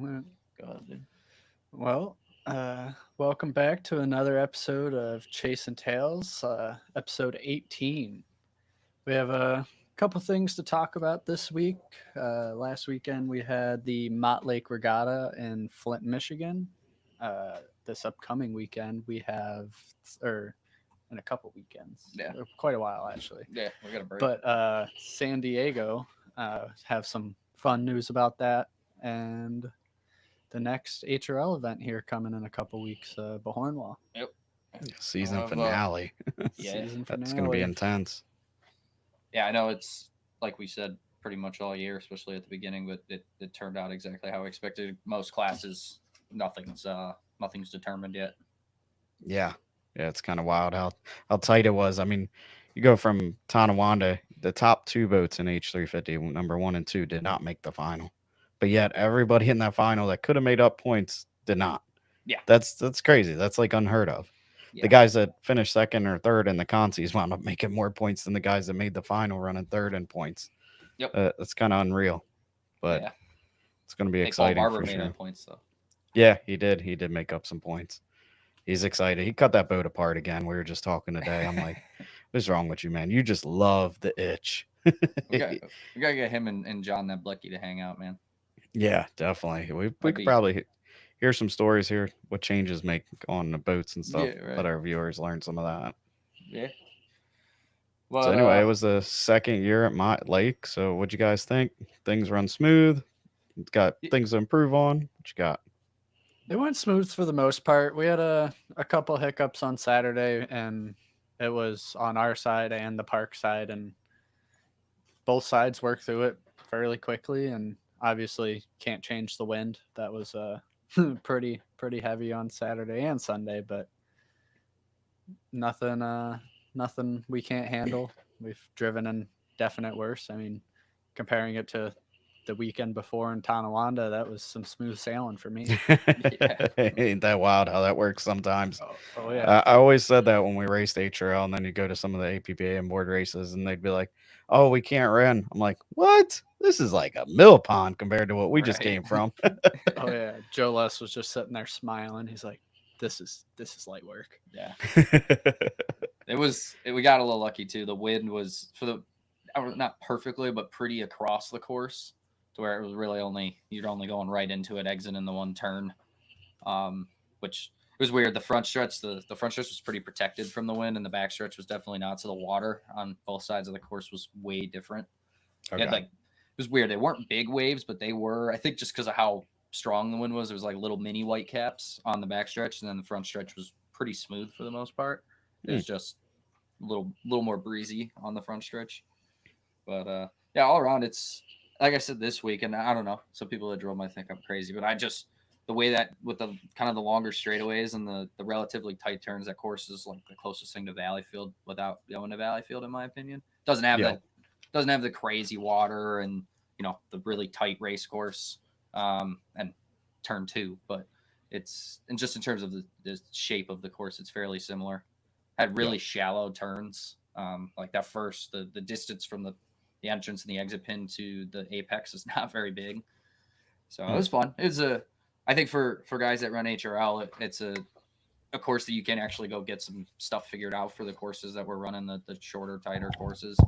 Well, go ahead, dude. Well, welcome back to another episode of Chasin Tales, episode 18. We have a couple things to talk about this week. Last weekend we had the Mott Lake Regatta in Flint, Michigan. This upcoming weekend we have, or in a couple weekends, Yeah, quite a while actually. yeah, we got a break. But San Diego have some fun news about that, and the next HRL event here coming in a couple weeks, Bahornwall Yep. Season Of, finale. yeah, season That's going to be finale. intense. yeah. I know it's like we said pretty much all year, especially at the beginning, but it turned out exactly how I expected. Most classes, nothing's determined yet. Yeah. Yeah, it's kind of wild how tight it was. I mean, you go from Tonawanda, the top two boats in H350, number 1 and 2, did not make the final. But yet everybody in that final that could have made up points did not. Yeah. That's crazy. That's like unheard of. Yeah. The guys that finished second or third in the consies wound up making more points than the guys that made the final running third in points. Yep. That's kind of unreal. But Yeah. it's going to be I think Paul exciting Barber for made sure. up points though. Yeah, he did. He did make up some points. He's excited. He cut that boat apart again. We were just talking today. I'm like, what's wrong with you, man? You just love the itch. we gotta get him and John Neblecki to hang out, man. Yeah, definitely. We That'd could be- probably hear some stories here, what changes make on the boats and stuff. Yeah, right. Let our viewers learn some of that. Yeah. Well, So anyway, it was the second year at Mott Lake. So what'd you guys think? Things run smooth. Got things to improve on. What you got? It went smooth for the most part. We had a couple hiccups on Saturday, and it was on our side and the park side, and both sides worked through it fairly quickly. And obviously, can't change the wind. That was pretty heavy on Saturday and Sunday, but nothing we can't handle. We've driven in definite worse. I mean, comparing it to the weekend before in Tonawanda, that was some smooth sailing for me. Ain't that wild how that works sometimes? Oh yeah. I always said that when we raced HRL, and then you go to some of the APPA and board races, and they'd be like, "Oh, we can't run." I'm like, "What? This is like a mill pond compared to what we just Right. came from." Oh yeah. Joe Les was just sitting there smiling. He's like, "This is light work." Yeah. We got a little lucky too. The wind was not perfectly, but pretty across the course, to where it was really you're only going right into it, exiting the one turn, which it was weird. The front stretch was pretty protected from the wind, and the back stretch was definitely not. So the water on both sides of the course was way different. Okay. It was weird. They weren't big waves, but they were. I think just because of how strong the wind was, there was like little mini white caps on the back stretch, and then the front stretch was pretty smooth for the most part. It was just a little more breezy on the front stretch. But yeah, all around, it's like I said this week, and I don't know, some people that drove might think I'm crazy, but the way that with the kind of the longer straightaways and the relatively tight turns, that course is like the closest thing to Valleyfield without going to Valleyfield, in my opinion. Doesn't have the crazy water and the really tight race course and turn 2, but just in terms of the shape of the course, it's fairly similar. Had really shallow turns, like that first the distance from the entrance and the exit pin to the apex is not very big, so it was fun. I think for guys that run HRL, it's a course that you can actually go get some stuff figured out for the courses that we're running, the shorter, tighter courses.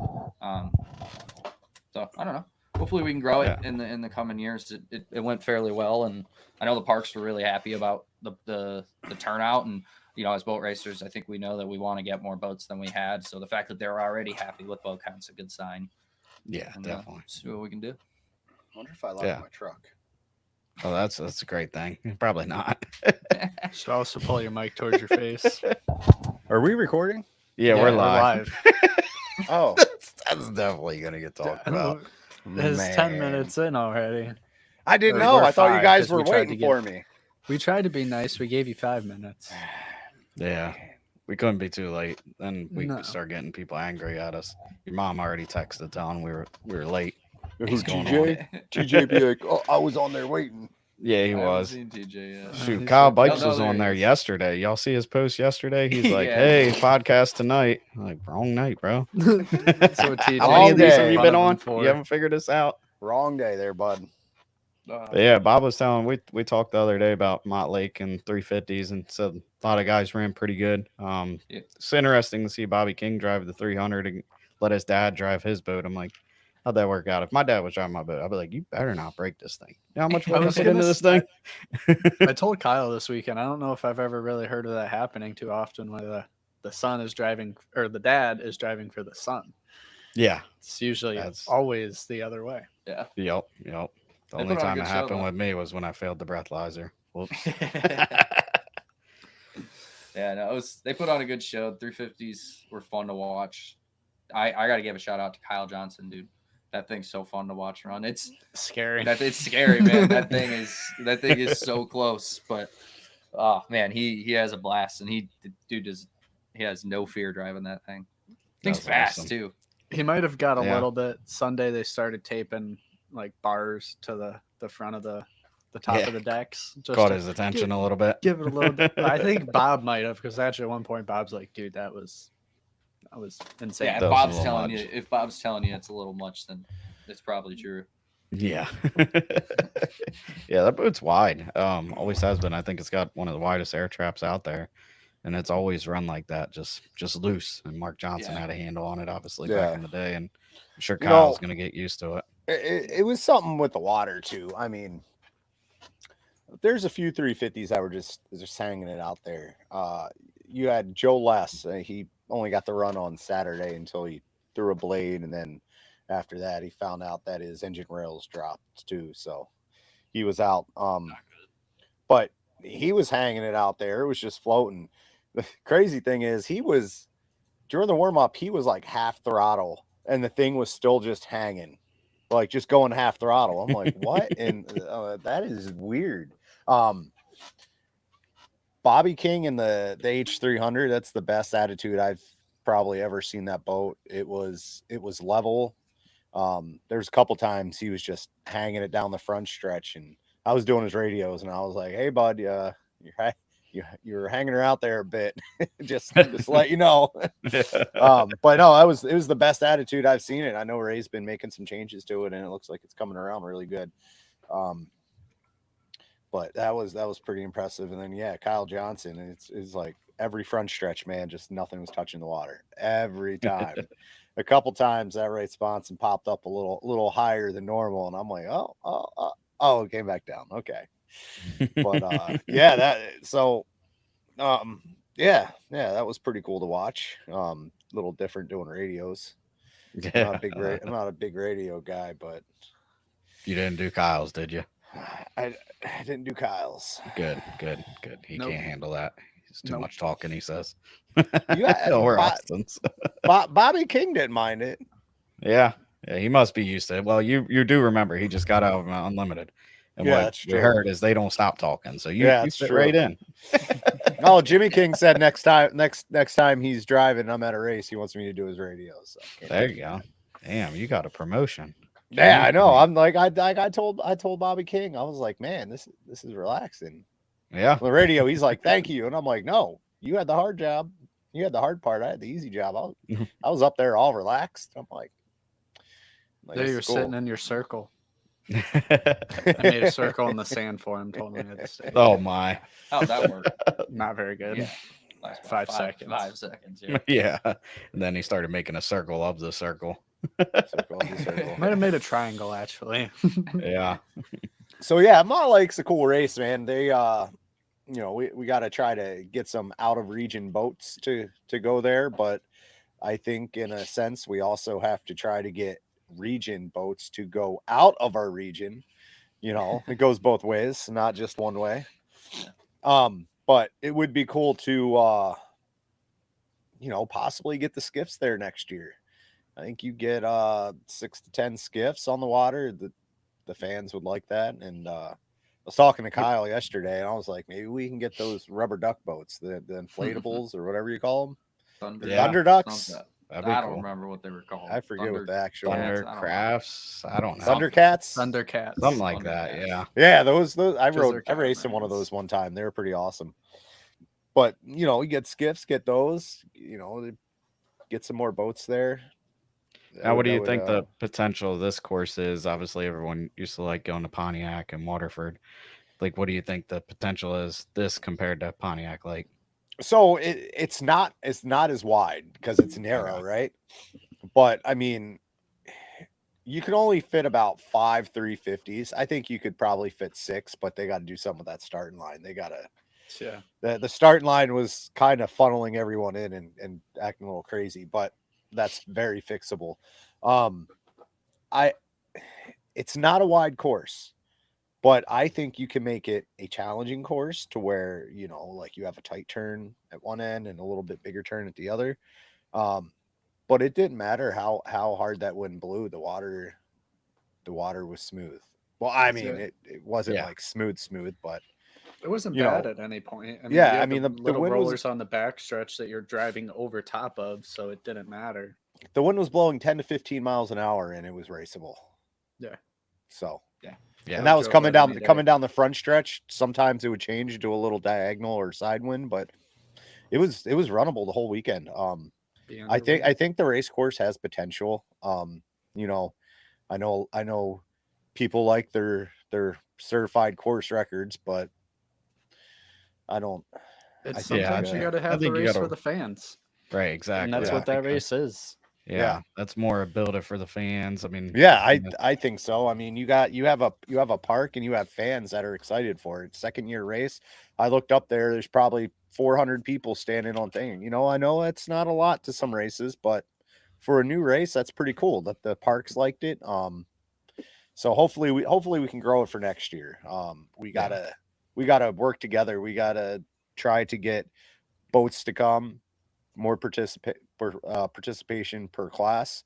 So I don't know. Hopefully we can grow it in the coming years. It went fairly well, and I know the parks were really happy about the turnout. And as boat racers, I think we know that we want to get more boats than we had. So the fact that they're already happy with boat count's a good sign. Yeah, And, definitely. See what we can do. I wonder if I locked my truck. Oh, that's a great thing. Probably not. Should also pull your mic towards your face. Are we recording? Yeah, we're live. Oh, That's definitely gonna get talked about. It's 10 minutes in already. I didn't Or know. we're I thought you 5, guys 'cause were we tried waiting to for me. We tried to be nice. We gave you 5 minutes. Yeah, we couldn't be too late. Then we No. start getting people angry at us. Your mom already texted telling we were late. Who's going TJ? TJ be like, "Oh, I was on there waiting." Yeah, he I was. haven't seen TJ yet. Shoot, He's Kyle like, Bikes no, was there on he there is. yesterday. Y'all see his post yesterday? He's like, Yeah. "Hey, podcast tonight." I'm like, wrong night, bro. That's what TJ How many of these Long have you day. been on? You haven't figured this out? Wrong day there, bud. But yeah, Bob was telling we talked the other day about Mott Lake and 350s, and said a lot of guys ran pretty good. Yeah. It's interesting to see Bobby King drive the 300 and let his dad drive his boat. I'm like, how'd that work out? If my dad was driving my boat, I'd be like, you better not break this thing. You know how much I work I was put gonna into this say- thing? I told Kyle this weekend. I don't know if I've ever really heard of that happening too often, where the son is driving or the dad is driving for the son. Yeah. It's usually That's- always the other way. Yeah. Yep. The They only put on a time good it show, happened though. with me was when I failed the breathalyzer. Whoops. Yeah, no, they put on a good show. 350s were fun to watch. I got to give a shout out to Kyle Johnson, dude. That thing's so fun to watch run. It's Scary. it's scary, man. That thing is so close, but oh man, he has a blast, and he has no fear driving that thing. Thing's That's fast awesome. too. He might have got a Yeah. little bit. Sunday they started taping like bars to the front of the top Yeah. of the decks. Just Caught to his attention a little bit. give it a little bit. I think Bob might have, because actually at one point Bob's like, dude, that was insane. Yeah, That was a if Bob's little telling much. you, if Bob's telling you it's a little much, then it's probably true. Yeah. Yeah, that boat's wide. Always has been. I think it's got one of the widest air traps out there. And it's always run like that, just loose. And Mark Johnson Yeah. had a handle on it, obviously, Yeah. back in the day. And I'm sure You Kyle's know- going to get used to it. It was something with the water too. I mean, there's a few 350s that were just hanging it out there. You had Joe Less. He only got the run on Saturday until he threw a blade, and then after that, he found out that his engine rails dropped too. So he was out. But he was hanging it out there. It was just floating. The crazy thing is, he was during the warm up. He was like half throttle, and the thing was still just hanging, like just going half throttle. I'm like, what? And that is weird. Bobby King in the H300. That's the best attitude I've probably ever seen that boat. It was level. There's a couple times he was just hanging it down the front stretch, and I was doing his radios, and I was like, "Hey, bud, you're hanging her out there a bit, just let you know." But no, it was the best attitude I've seen it. I know Ray's been making some changes to it, and it looks like it's coming around really good. But that was pretty impressive. And then yeah, Kyle Johnson, it's like every front stretch, man, just nothing was touching the water every time. A couple times that right sponson popped up a little higher than normal, and I'm like, oh, it came back down. Okay. But yeah, that was pretty cool to watch. Little different doing radios. Yeah. I'm not a big radio guy, but You didn't do Kyle's, did you? I didn't do Kyle's. Good. He Nope. can't handle that. He's too Nope. much talking, he says. Yeah, Or Bob- Austin's. Bobby King didn't mind it. Yeah, he must be used to it. Well, you do remember he just got out of Unlimited, and Yeah, what that's we true. heard is they don't stop talking. So you That's fit true. right in. Oh, Jimmy King said next time he's driving, I'm at a race, he wants me to do his radio. So There you go. Damn, you got a promotion. yeah, I know. King. I'm like I told Bobby King, I was like, man, this is relaxing. Yeah, On the radio, he's like, thank you, and I'm like, no, you had the hard job, you had the hard part, I had the easy job. I was up there all relaxed. I'm like There this you're is cool. sitting in your circle. I made a circle in the sand for him. Told him he had to stay. Oh my. How'd that work? Not very good. Yeah. Last about 5 seconds. 5 seconds. Yeah. Yeah. And then he started making a circle of the circle. Circle of the circle. Might have made a triangle actually. Yeah. So yeah, Mott Lake's a cool race, man. They we got to try to get some out of region boats to go there, but I think in a sense we also have to try to get region boats to go out of our region. It goes both ways, not just one way. But it would be cool to possibly get the skiffs there next year. I think you get 6 to 10 skiffs on the water. The fans would like that. And I was talking to Kyle yesterday, and I was like, maybe we can get those rubber duck boats, the inflatables or whatever you call them. Thunder, Yeah. Thunder ducks. something. That'd be I don't cool. remember what they were called. I forget what the actual Thunder I don't know. Crafts. I don't know. Thundercats. Thundercats. Something like that. Thundercats. Yeah. Yeah, those I Those rode. are I raced in one of catamarans. those one time. They were pretty awesome. But you get skiffs, get those. Get some more boats there. Now, what do you think the potential of this course is? Obviously, everyone used to like going to Pontiac and Waterford. Like, what do you think the potential is this compared to Pontiac Lake? So it's not as wide because it's narrow, right? But I mean, you can only fit about 5 350s. I think you could probably fit 6, but they got to do something with that starting line. They got to. Yeah. The starting line was kind of funneling everyone in and acting a little crazy, but that's very fixable. It's not a wide course, but I think you can make it a challenging course to where, like you have a tight turn at one end and a little bit bigger turn at the other. But it didn't matter how hard that wind blew. The water was smooth. Well, I mean, it wasn't like smooth, but it wasn't bad at any point. I mean, yeah, you I mean, the the little wind rollers was on the backstretch that you're driving over top of, so it didn't matter. the wind was blowing 10 to 15 miles an hour, and it was raceable. Yeah. So yeah, and that was coming down the front stretch. Sometimes it would change to a little diagonal or side wind, but it was runnable the whole weekend. I think the race course has potential. I know people like their certified course records, but I don't. Sometimes you got to have the race for the fans, right? Exactly, and that's what that race is. Yeah, that's more a builder for the fans. I mean, I think so. I mean, you have a park and you have fans that are excited for it. Second year race. I looked up there. There's probably 400 people standing on thing. I know it's not a lot to some races, but for a new race, that's pretty cool that the parks liked it. So hopefully we can grow it for next year. We gotta work together. We gotta try to get boats to come, more participation per class.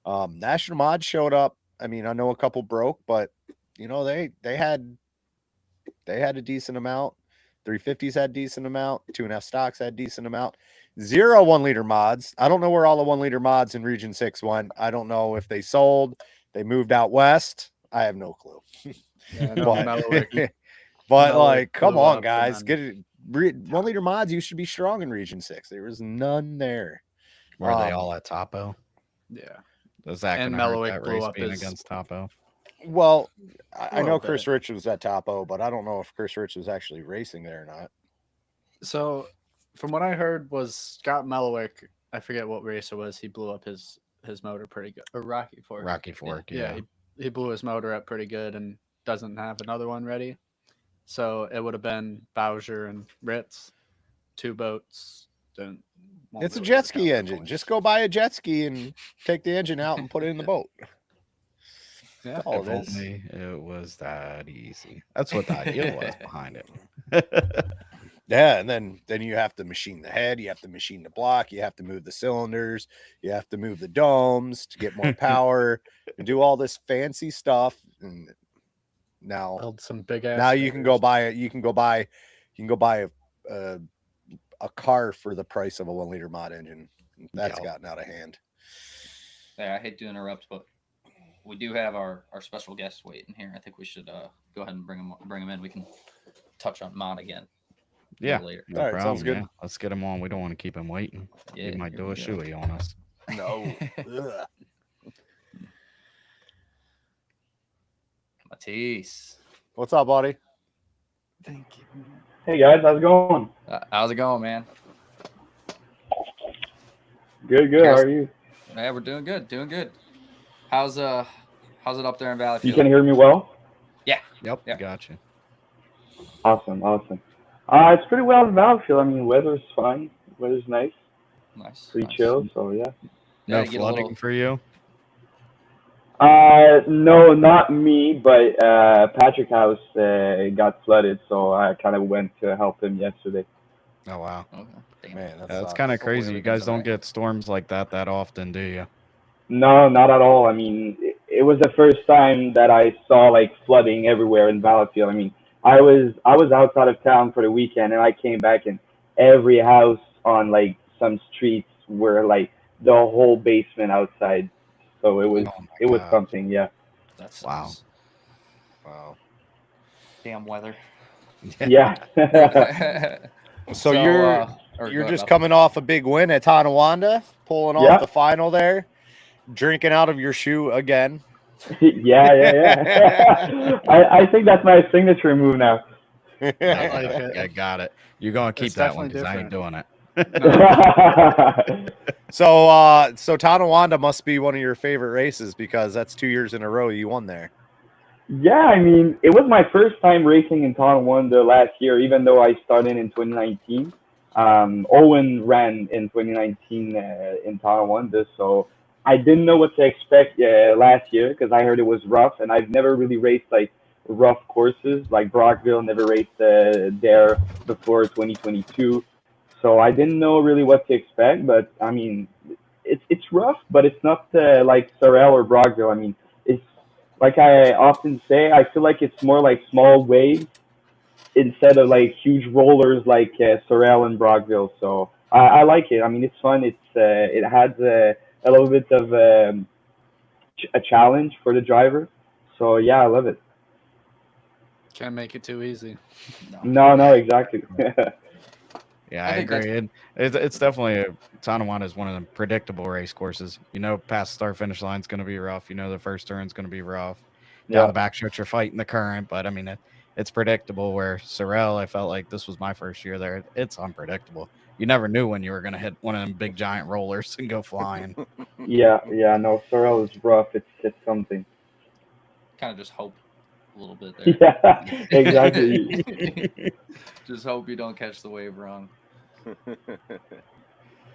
National Mods showed up. I mean, I know a couple broke, but they had a decent amount. 350s had decent amount. 2.5 stocks had decent amount. 0 1-liter mods. I don't know where all the 1-liter mods in Region 6 went. I don't know if they sold. They moved out west. I have no clue. But like, come on, guys, get it. 1-liter mods. You should be strong in Region 6. There was none there. Were they all at Topo? Yeah. Does that and Mellowick blew up against Topo? Well, I know Chris Rich was at Topo, but I don't know if Chris Rich was actually racing there or not. So, from what I heard, was Scott Mellowick. I forget what race it was. He blew up his motor pretty good. Or Rocky Fork. Yeah. He blew his motor up pretty good and doesn't have another one ready. So it would have been Bowser and Ritz, 2 boats. It's a jet ski engine. Just go buy a jet ski and take the engine out and put it in the boat. Yeah, if only it was that easy. That's what the idea was behind it. Yeah, and then you have to machine the head, you have to machine the block, you have to move the cylinders, you have to move the domes to get more power, and do all this fancy stuff. And now build some big ass. Now you can go buy a car for the price of a 1-liter mod engine. That's gotten out of hand. Yeah, I hate to interrupt, but we do have our special guest waiting here. I think we should go ahead and bring him in. We can touch on Mott again. Yeah, later. No problem. Sounds good. Yeah. Let's get him on. We don't want to keep him waiting. Yeah, he might do a shoey on us. No. Mathis. What's up, buddy? Thank you. Hey guys, how's it going? How's it going, man? Good. How are you? Yeah, we're doing good. How's it up there in Valleyfield? You can hear me well? Yeah. Yep. Gotcha. Awesome. It's pretty well in Valleyfield. I mean, weather's fine. Weather's nice. Pretty chill. So yeah. No flooding for you? No, not me, but Patrick House got flooded, so I kind of went to help him yesterday. Oh wow. Okay. Man, that's kind of crazy. You guys don't get storms like that often, do you? No, not at all. I mean, it was the first time that I saw like flooding everywhere in Valleyfield. I mean, I was outside of town for the weekend, and I came back, and every house on like some streets were like the whole basement outside. So it was something, yeah. That's wow. Damn weather. Yeah. So you're just coming off a big win at Tonawanda, pulling off the final there. drinking out of your shoe again. Yeah. I think that's my signature move now. I like it. I got it. You're gonna keep It's that one definitely because I ain't doing it. So Tonawanda must be one of your favorite races because that's 2 years in a row you won there. Yeah, I mean, it was my first time racing in Tonawanda last year, even though I started in 2019. Owen ran in 2019 in Tonawanda, so I didn't know what to expect last year because I heard it was rough, and I've never really raced like rough courses like Brockville. Never raced there before 2022, so I didn't know really what to expect. But I mean, it's rough, but it's not like Sorel or Brockville. I mean, it's like I often say, I feel like it's more like small waves instead of like huge rollers like Sorel and Brockville. So I like it. I mean, it's fun. It has a little bit of a challenge for the driver. So yeah, I love it. Can't make it too easy. No, exactly. Yeah, I I think that's agree. It's definitely Tonawanda is one of the predictable race courses. You know, past start finish line is going to be rough. You know, the first turn's going to be rough. Down Yeah. the back stretch, you're fighting the current, but I mean, it's predictable. Where Sorel, I felt like this was my first year there. It's unpredictable. You never knew when you were going to hit one of them big giant rollers and go flying. Yeah. No, Sorrel is rough. It's something. kind of just hope a little bit there. Yeah, exactly. Just hope you don't catch the wave wrong.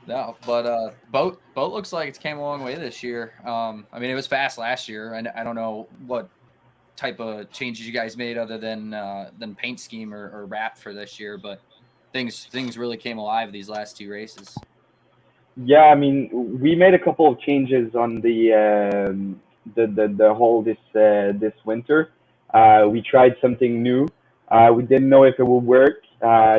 No, but boat looks like it's came a long way this year. I mean, it was fast last year, and I don't know what type of changes you guys made other than paint scheme or wrap for this year, but things really came alive these last two races. Yeah, I mean, we made a couple of changes on the whole this winter. We tried something new. We didn't know if it would work.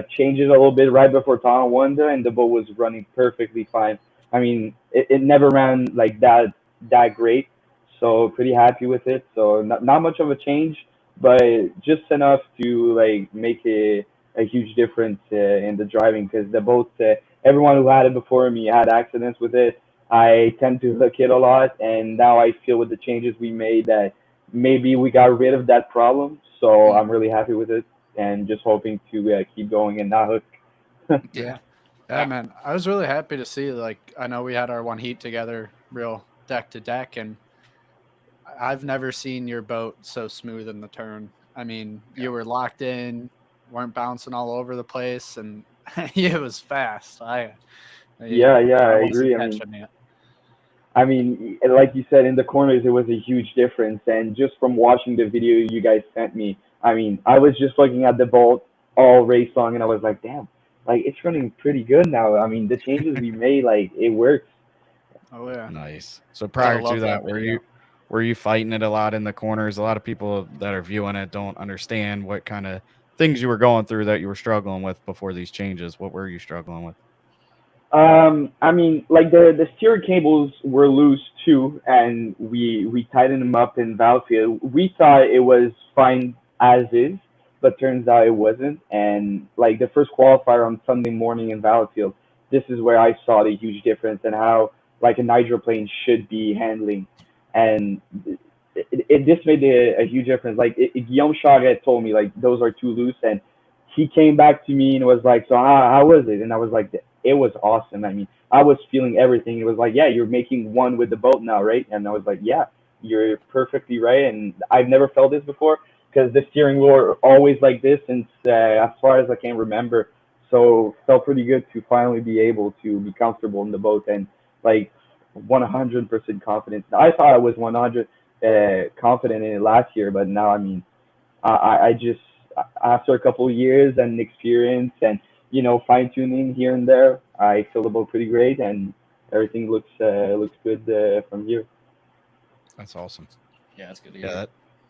Changed it a little bit right before Tonawanda, and the boat was running perfectly fine. I mean, it never ran like that great, so pretty happy with it. So not much of a change, but just enough to like make a huge difference in the driving because the boat. Everyone who had it before me had accidents with it. I tend to hook it a lot, and now I feel with the changes we made that maybe we got rid of that problem. So I'm really happy with it, and just hoping to keep going and not hook. Yeah. Yeah, man. I was really happy to see, like, I know we had our one heat together, real deck to deck, and I've never seen your boat so smooth in the turn. I mean, you were locked in, weren't bouncing all over the place, and it was fast. Yeah, I I wasn't agree. catching it. I mean, like you said, in the corners, it was a huge difference. And just from watching the video you guys sent me, I mean, I was just looking at the bolt all race long, and I was like, damn, like it's running pretty good now. I mean, the changes we made, like it works. Oh yeah, Nice. So gotta prior to love that that, video. were you fighting it a lot in the corners? A lot of people that are viewing it don't understand what kind of things you were going through that you were struggling with before these changes. What were you struggling with? I mean, like the steering cables were loose too, and we tightened them up in Battlefield. We thought it was fine as is, but turns out it wasn't. And like the first qualifier on Sunday morning in Battlefield, this is where I saw the huge difference and how like a hydroplane should be handling. And it just made a huge difference. Like Guillaume Charret told me like those are too loose, and he came back to me and was like, "So how was it?" And I was like, "It was awesome." I mean, I was feeling everything. It was like, "Yeah, you're making one with the boat now, right?" And I was like, "Yeah, you're perfectly right." And I've never felt this before because the steering wheel are always like this since as far as I can remember. So felt pretty good to finally be able to be comfortable in the boat and like 100% confident. I thought I was 100 confident in it last year, but now I mean, I just after a couple of years and experience and fine tuning here and there, I feel the boat pretty great and everything looks good from here. That's awesome. Yeah, that's good to Yeah, hear.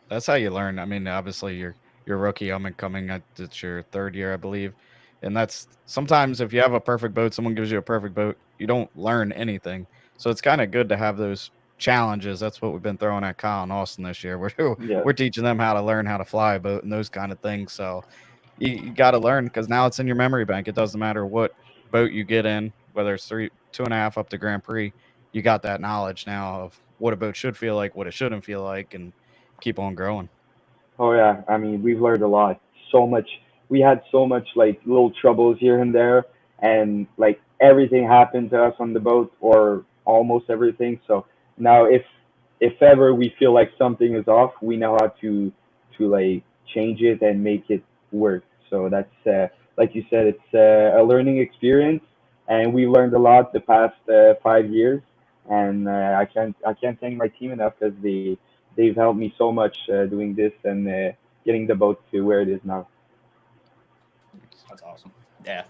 that's how you learn. I mean, obviously you're a rookie, up and coming. It's your third year, I believe, and that's sometimes if you have a perfect boat, someone gives you a perfect boat, you don't learn anything. So it's kind of good to have those challenges. That's what we've been throwing at Kyle and Austin this year. Yeah, We're teaching them how to learn how to fly a boat and those kind of things. So you got to learn because now it's in your memory bank. It doesn't matter what boat you get in, whether it's 2.5 up to Grand Prix. you got that knowledge now of what a boat should feel like, what it shouldn't feel like, and keep on growing. Oh yeah, I mean we've learned a lot. So much. We had so much like little troubles here and there, and like everything happened to us on the boat, or almost everything. So now if ever we feel like something is off, we know how to like change it and make it work. So that's like you said, it's a learning experience, and we learned a lot the past 5 years. And I can't thank my team enough because they've helped me so much doing this and getting the boat to where it is now. That's awesome. Yeah.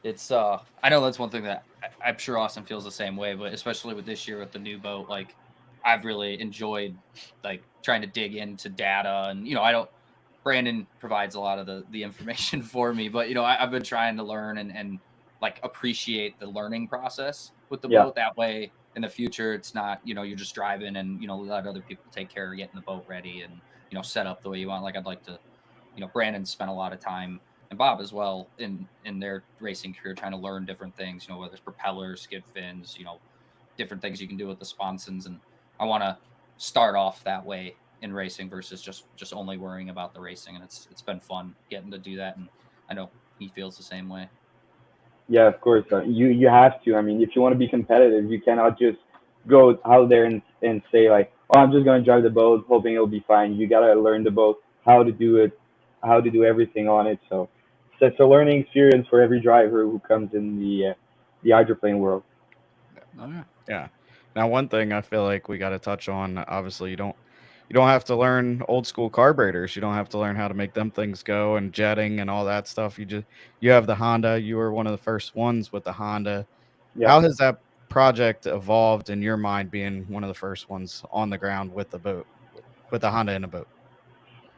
It's I know that's one thing that I'm sure Austin feels the same way, but especially with this year with the new boat, like I've really enjoyed like trying to dig into data, and I don't Brandon provides a lot of the information for me, but I've been trying to learn and like appreciate the learning process with the Yeah. boat. That way in the future it's not, you're just driving and let other people take care of getting the boat ready and set up the way you want. Like I'd like to, Brandon spent a lot of time, and Bob as well, in their racing career trying to learn different things, whether it's propellers, skid fins, different things you can do with the sponsons. And I want to start off that way in racing versus just only worrying about the racing. And it's been fun getting to do that, and I know he feels the same way. Yeah, of course. You have to. I mean, if you want to be competitive, you cannot just go out there and say like, "Oh, I'm just gonna drive the boat, hoping it'll be fine." You gotta learn the boat, how to do it, how to do everything on it. So it's a learning experience for every driver who comes in the hydroplane world. Oh yeah. Yeah. Now, one thing I feel like we got to touch on, obviously, you don't have to learn old school carburetors. You don't have to learn how to make them things go and jetting and all that stuff. You have the Honda. You were one of the first ones with the Honda. Yeah. How has that project evolved in your mind, being one of the first ones on the ground with the boat, with the Honda in a boat?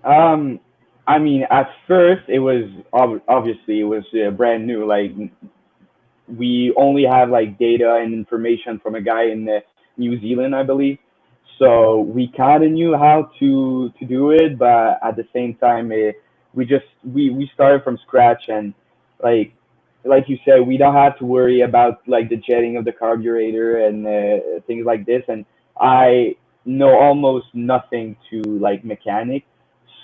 Um, I mean, at first it was obviously it was brand new. Like we only have like data and information from a guy in New Zealand, I believe. So we kind of knew how to do it, but at the same time, we started from scratch, and like like you said, we don't have to worry about like the jetting of the carburetor and things like this. And I know almost nothing to like mechanic,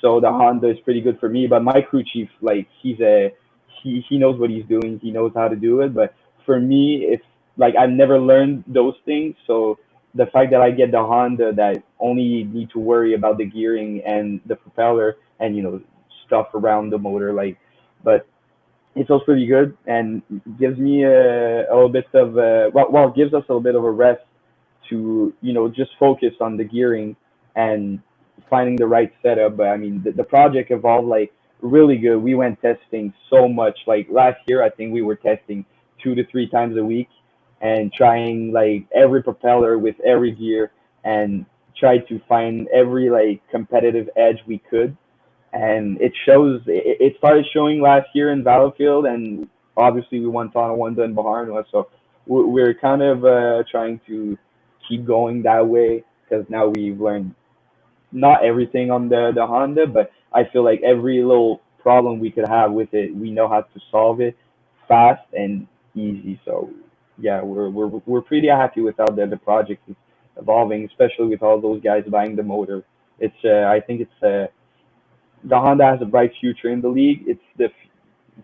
so the Honda is pretty good for me. But my crew chief, like he knows what he's doing. He knows how to do it. But for me, it's like I've never learned those things. So the fact that I get the Honda that only need to worry about the gearing and the propeller and stuff around the motor, like, but it feels pretty good and gives me a little bit of gives us a little bit of a rest to just focus on the gearing and finding the right setup. But I mean, the project evolved like really good. We went testing so much. Like last year, I think we were testing 2 to 3 times a week and trying like every propeller with every gear and tried to find every like competitive edge we could. And it started showing last year in Battlefield, and obviously we won Tonawanda and Baharnwa. So we're kind of trying to keep going that way because now we've learned not everything on the Honda, but I feel like every little problem we could have with it, we know how to solve it fast and easy. So yeah, we're pretty happy with how the project is evolving, especially with all those guys buying the motor. It's I think it's the Honda has a bright future in the league. It's the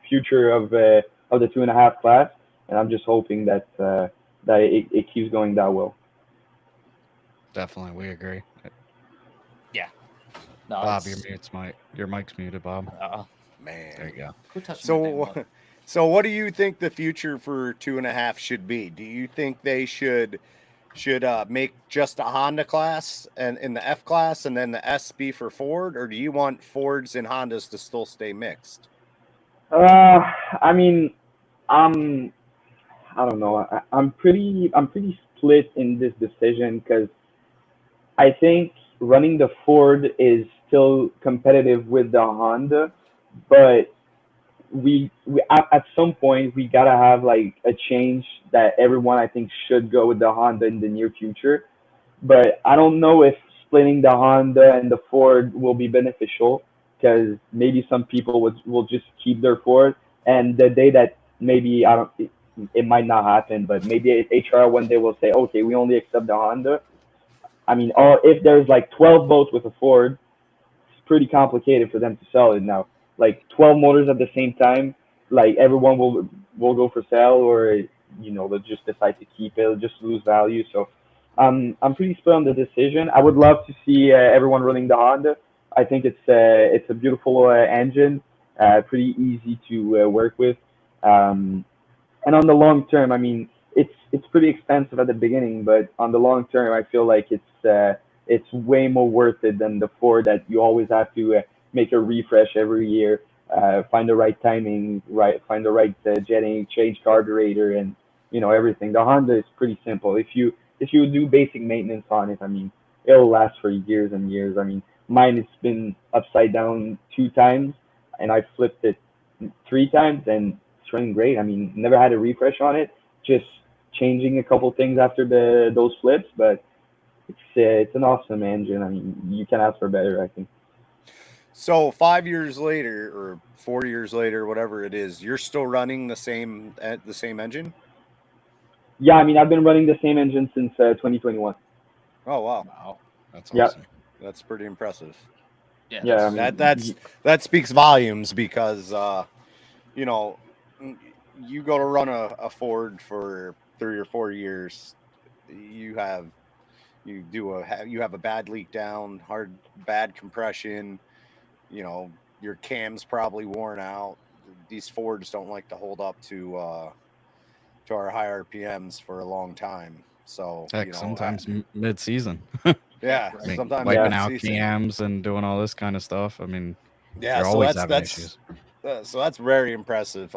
future of the 2.5 class, and I'm just hoping that it keeps going that well. Definitely, we agree. Yeah. No, Bob, your mic's muted, Bob. Man. There you go. Who touched my damn So, button? so what do you think the future for 2.5 should be? Do you think they should make just a Honda class and in the F class and then the S be for Ford, or do you want Fords and Hondas to still stay mixed? I mean, I'm I don't know. I'm pretty split in this decision because I think running the Ford is still competitive with the Honda, but we at some point we gotta have like a change that everyone I think should go with the Honda in the near future. But I don't know if splitting the Honda and the Ford will be beneficial because maybe some people will just keep their Ford, and the day that maybe I don't it might not happen, but maybe HRL one day will say, okay, we only accept the Honda. I mean, if there's like 12 boats with a Ford, it's pretty complicated for them to sell it now. Like 12 motors at the same time, like everyone will go for sale, or they'll just decide to keep it, just lose value. So I'm pretty split on the decision. I would love to see everyone running the Honda. I think it's a beautiful engine, pretty easy to work with. Um, and on the long term, I mean, it's pretty expensive at the beginning, but on the long term, I feel like it's way more worth it than the Ford that you always have to make a refresh every year, find the right timing, find the right jetting, change carburetor, and everything. The Honda is pretty simple. If you do basic maintenance on it, I mean, it'll last for years and years. I mean, mine has been upside down 2 times, and I flipped it 3 times, and it's running great. I mean, never had a refresh on it, just changing a couple things after those flips, but it's an awesome engine. I mean, you can ask for better, I think. So 5 years later, or 4 years later, whatever it is, you're still running the same engine? Yeah, I mean, I've been running the same engine since 2021. Oh wow, Wow. That's Yeah. awesome. that's pretty impressive. Yeah. Yeah, I that's- mean, That speaks volumes because you know you go to run a Ford for 3 or 4 years, you have you have a bad leak down, bad compression. Your cam's probably worn out. These Fords don't like to hold up to our high RPMs for a long time. So Heck, sometimes mid-season, yeah, Right. sometimes wiping Yeah. out mid-season. cams and doing all this kind of stuff. I mean, Yeah, you're so always that's having issues. so that's very impressive.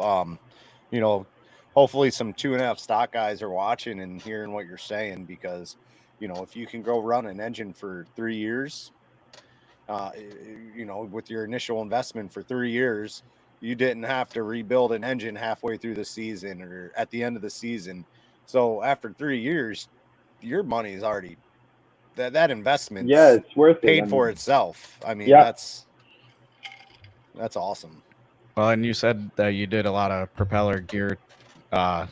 You know, hopefully some 2.5 stock guys are watching and hearing what you're saying because, if you can go run an engine for 3 years, with your initial investment for 3 years, you didn't have to rebuild an engine halfway through the season or at the end of the season. So after 3 years, your money is already that yeah, investment's it's worth it. I paid for mean, itself. I mean, yeah. that's awesome. Well, and you said that you did a lot of propeller gear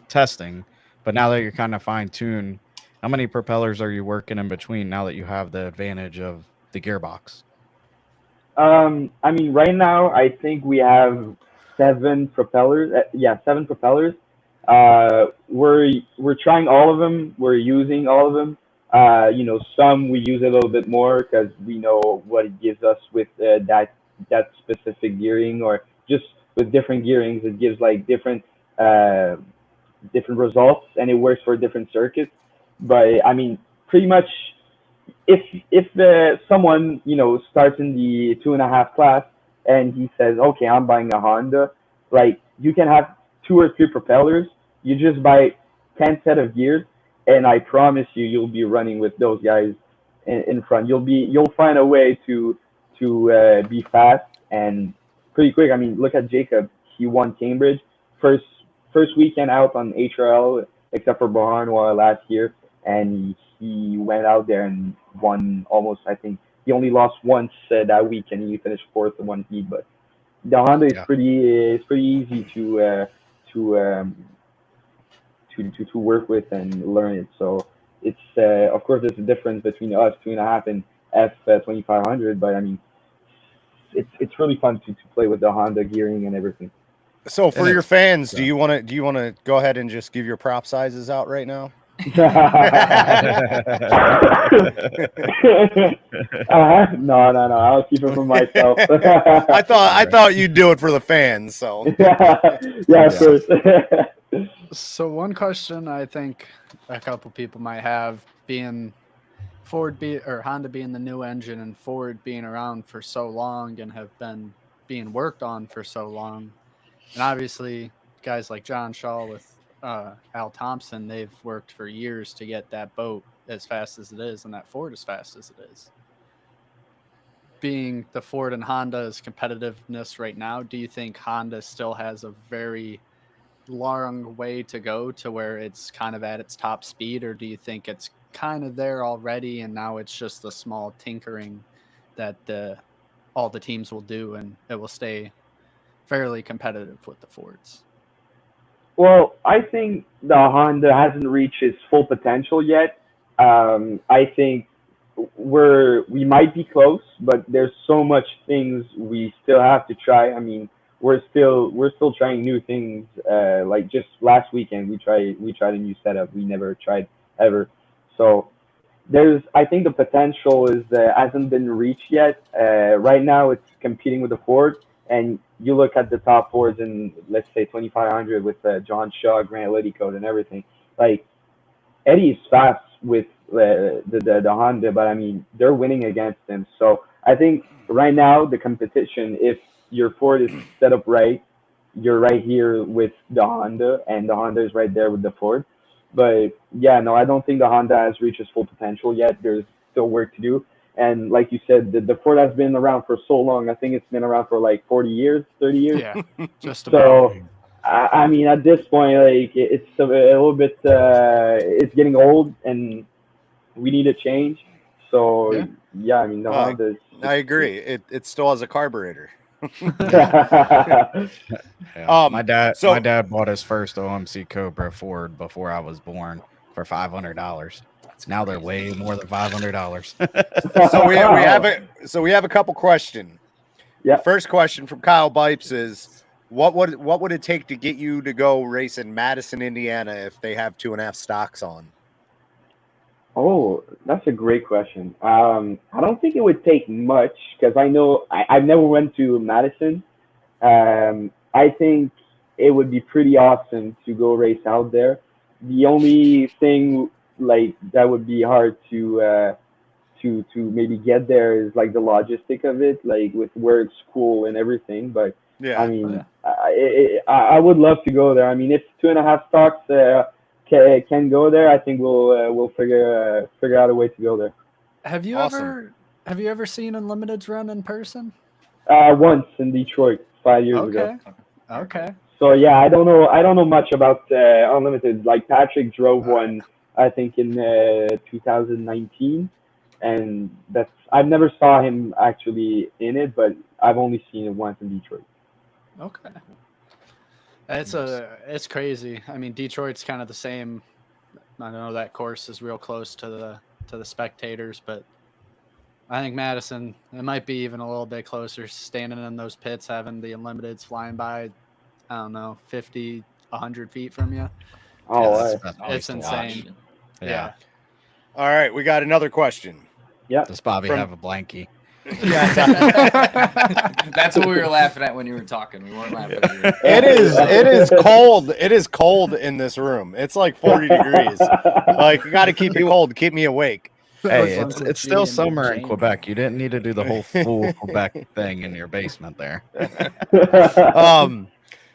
testing, but now that you're kind of fine-tuned, how many propellers are you working in between now that you have the advantage of the gearbox? I mean, right now I think we have 7 propellers. Yeah, 7 propellers. We're trying all of them. We're using all of them. Some we use a little bit more because we know what it gives us with that specific gearing, or just with different gearings, it gives like uh, different results, and it works for different circuits. But I mean, pretty much if someone starts in the 2.5 class and he says, okay, I'm buying a Honda, like you can have 2 or 3 propellers. You just buy 10 set of gears, and I promise you, you'll be running with those guys in front. You'll find a way to be fast and pretty quick. I mean, look at Jacob. He won Cambridge first first weekend out on HRL, except for Beauharnois last year, and he went out there and won almost. I think he only lost once that week, and he finished fourth in one heat. But the Honda is Yeah. pretty easy to to work with and learn it. So it's of course there's a difference between us 2.5 and F 2500, but I mean it's really fun to play with the Honda gearing and everything. So for And your it's fans, yeah. do you want to go ahead and just give your prop sizes out right now? No, no, no. I'll keep it for myself. I thought you'd do it for the fans. So Yeah, of course. So one question I think a couple people might have, being Honda being the new engine and Ford being around for so long and have been being worked on for so long, and obviously guys like John Shaw with Al Thompson, they've worked for years to get that boat as fast as it is and that Ford as fast as it is. Being the Ford and Honda's competitiveness right now, do you think Honda still has a very long way to go to where it's kind of at its top speed, or do you think it's kind of there already and now it's just the small tinkering that all the teams will do and it will stay fairly competitive with the Fords? Well, I think the Honda hasn't reached its full potential yet. I think we might be close, but there's so much things we still have to try. I mean, we're still trying new things. Like just last weekend, we tried a new setup we never tried ever. So I think the potential is hasn't been reached yet. Right now, it's competing with the Ford, and you look at the top Fords in let's say 2500 with John Shaw, Grant Liddycoat, and everything. Like Eddie is fast with the Honda, but I mean they're winning against him. So I think right now the competition, if your Ford is set up right, you're right here with the Honda, and the Honda is right there with the Ford. But yeah, no, I don't think the Honda has reached its full potential yet. There's still work to do. And like you said, the Ford has been around for so long. I think it's been around for like 40 years, 30 years. Yeah, just about. So I mean, at this point, like it's a little bit, it's getting old, and we need a change. So Yeah. yeah, I mean, the Uh, Honda. I agree. It still has a carburetor. Yeah. My My dad bought his first OMC Cobra Ford before I was born for $500. Now they're way more than $500. so we have a couple questions. Yeah. First question from Kyle Bipes is what would it take to get you to go race in Madison, Indiana if they have 2.5 stocks on? Oh, that's a great question. I don't think it would take much because I know I've never went to Madison. I think it would be pretty awesome to go race out there. The only thing like that would be hard to maybe get there is like the logistic of it, like with work, school, and everything. But Yeah. I mean, I would love to go there. I mean, if 2.5 stocks can go there, I think we'll figure out a way to go there. Have you Awesome. ever seen Unlimited's run in person? Once in Detroit 5 years ago. Okay. So yeah, I don't know much about Unlimited. Like Patrick drove one, I think in 2019, and I've never saw him actually in it, but I've only seen it once in Detroit. Okay. It's crazy. I mean, Detroit's kind of the same. I know that course is real close to the spectators, but I think Madison, it might be even a little bit closer, standing in those pits, having the Unlimiteds flying by, I don't know, 50, 100 feet from you. Oh, that's right. the best place It's to insane. watch. Yeah. All right, we got another question. Yeah. Does Bobby From- have a blankie? That's what we were laughing at when you were talking. We weren't laughing at you. It is cold. It is cold in this room. It's like 40 degrees. Like you got to keep it cold, keep me awake. Hey, Looks like it's still G and summer in Jane. Quebec. You didn't need to do the whole full Quebec thing in your basement there.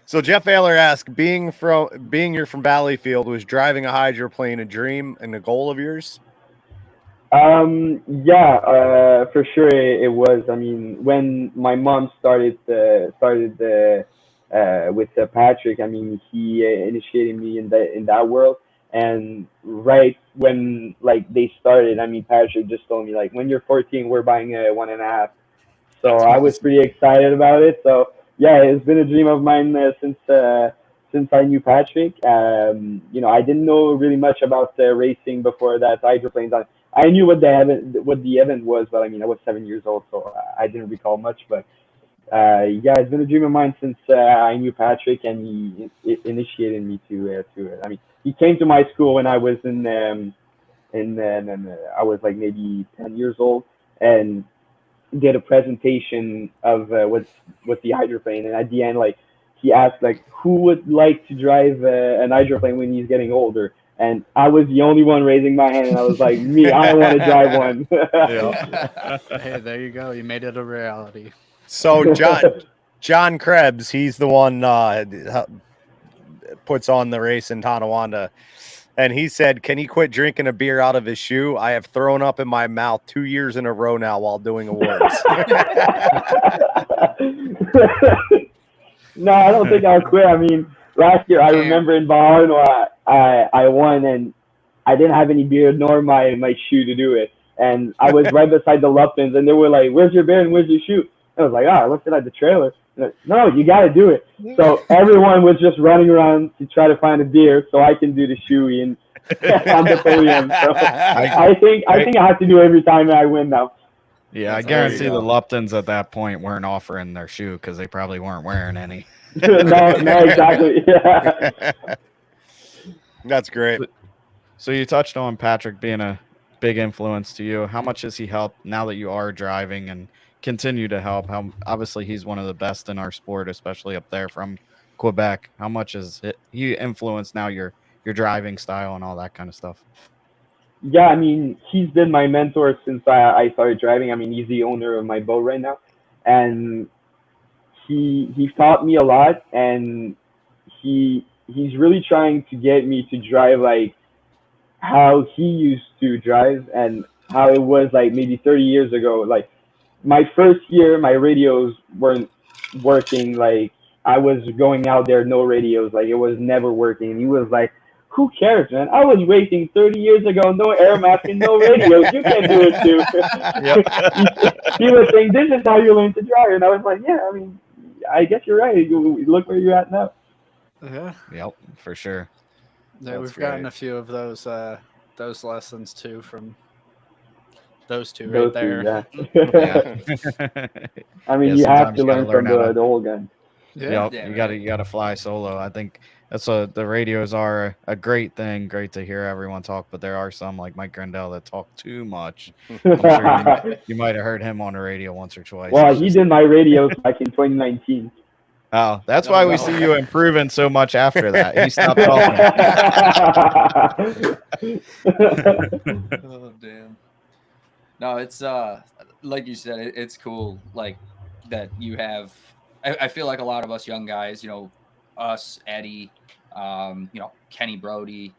So Jeff Ayler asked, being you're from Valleyfield, was driving a hydroplane a dream and a goal of yours? Yeah, for sure it was. I mean, when my mom started with Patrick, I mean, he initiated me in that world. And right when like they started, I mean, Patrick just told me like, when you're 14, we're buying a 1.5. So That's I was awesome. pretty excited about it. So yeah, it's been a dream of mine since I knew Patrick. I didn't know really much about racing before that hydroplanes. I knew what the event was, but I mean I was 7 years old, so I didn't recall much. But yeah, it's been a dream of mine since I knew Patrick, and he initiated me to it. I mean, he came to my school when I was I was like maybe 10 years old, and did a presentation of what's the hydroplane, and at the end, like he asked like who would like to drive an hydroplane when he's getting older, and I was the only one raising my hand, and I was like, me, I want to drive one. Hey, there you go. You made it a reality. So John Krebs, he's the one puts on the race in Tonawanda. And he said, can he quit drinking a beer out of his shoe? I have thrown up in my mouth 2 years in a row now while doing awards. No, I don't think I'll quit. I mean, last year I remember in Bahano, I won, and I didn't have any beer nor my shoe to do it. And I was right beside the Luppins, and they were like, "Where's your beer and where's your shoe?" I was like, "I looked at the trailer." No, you got to do it. So everyone was just running around to try to find a deer so I can do the shoey and on the podium. So I think I have to do it every time I win now. Yeah, I That's guarantee awesome. the Luptons at that point weren't offering their shoe because they probably weren't wearing any. No, exactly. Yeah. That's great. So you touched on Patrick being a big influence to you. How much has he helped now that you are driving and continue to help? How obviously he's one of the best in our sport, especially up there from Quebec. How much has he influenced now your driving style and all that kind of stuff? Yeah, I mean, he's been my mentor since I started driving. I mean, he's the owner of my boat right now, and he taught me a lot, and he's really trying to get me to drive like how he used to drive and how it was like maybe 30 years ago. Like my first year, my radios weren't working. Like I was going out there, no radios. Like it was never working. And he was like, "Who cares, man? I was racing 30 years ago, no air mask and no radios. You can do it too." he was saying, "This is how you learn to drive," and I was like, "Yeah, I mean, I guess you're right. Look where you're at now." Yeah. Yep, for sure. Yeah, That's we've gotten great. a few of those lessons too from those two right Those two, there. yeah. Yeah. I mean, Yeah, you have sometimes to you gotta learn from learn how the to. old guy. Yeah. Yep, Yeah, you right. gotta fly solo. I think that's the radios are a great thing. Great to hear everyone talk, but there are some like Mike Grandel that talk too much. I'm sure you might have heard him on the radio once or twice. Well, It's he just did my radios back in 2019. oh, that's Oh, why we wow. see you improving so much after that. He stopped talking. Oh damn. No, it's like you said, it's cool like that you have I feel like a lot of us young guys, us, Eddie, Kenny Brody,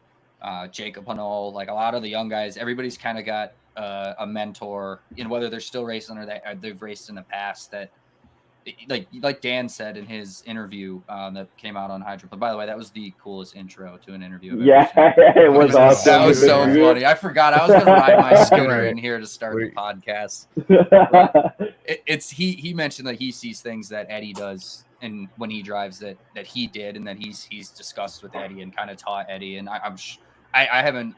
Jacob Hanol, like a lot of the young guys, everybody's kind of got a mentor in whether they're still racing or they've raced in the past that like Dan said in his interview that came out on Hydro. By the way, that was the coolest intro to an interview I've Yeah, ever seen. it was awesome. That was so funny. I forgot I was going to ride my scooter Right. in here to start the We- podcast. It's he mentioned that he sees things that Eddie does and when he drives that he did and that he's discussed with Eddie and kind of taught Eddie. And I haven't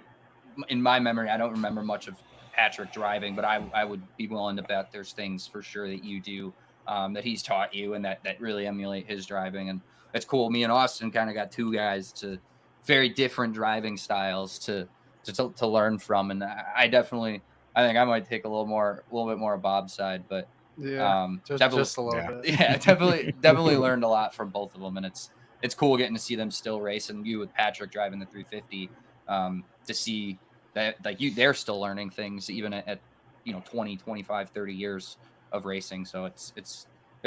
in my memory I don't remember much of Patrick driving, but I would be willing to bet there's things for sure that you do that he's taught you and that really emulate his driving. And it's cool. Me and Austin kind of got two guys to very different driving styles to learn from. And I think I might take a little bit more of Bob's side, but Yeah. definitely, Just a little yeah. bit. yeah, definitely learned a lot from both of them. And it's cool getting to see them still race and you with Patrick driving the 350 to see that like they're still learning things even at 20, 25, 30 years of racing. So it's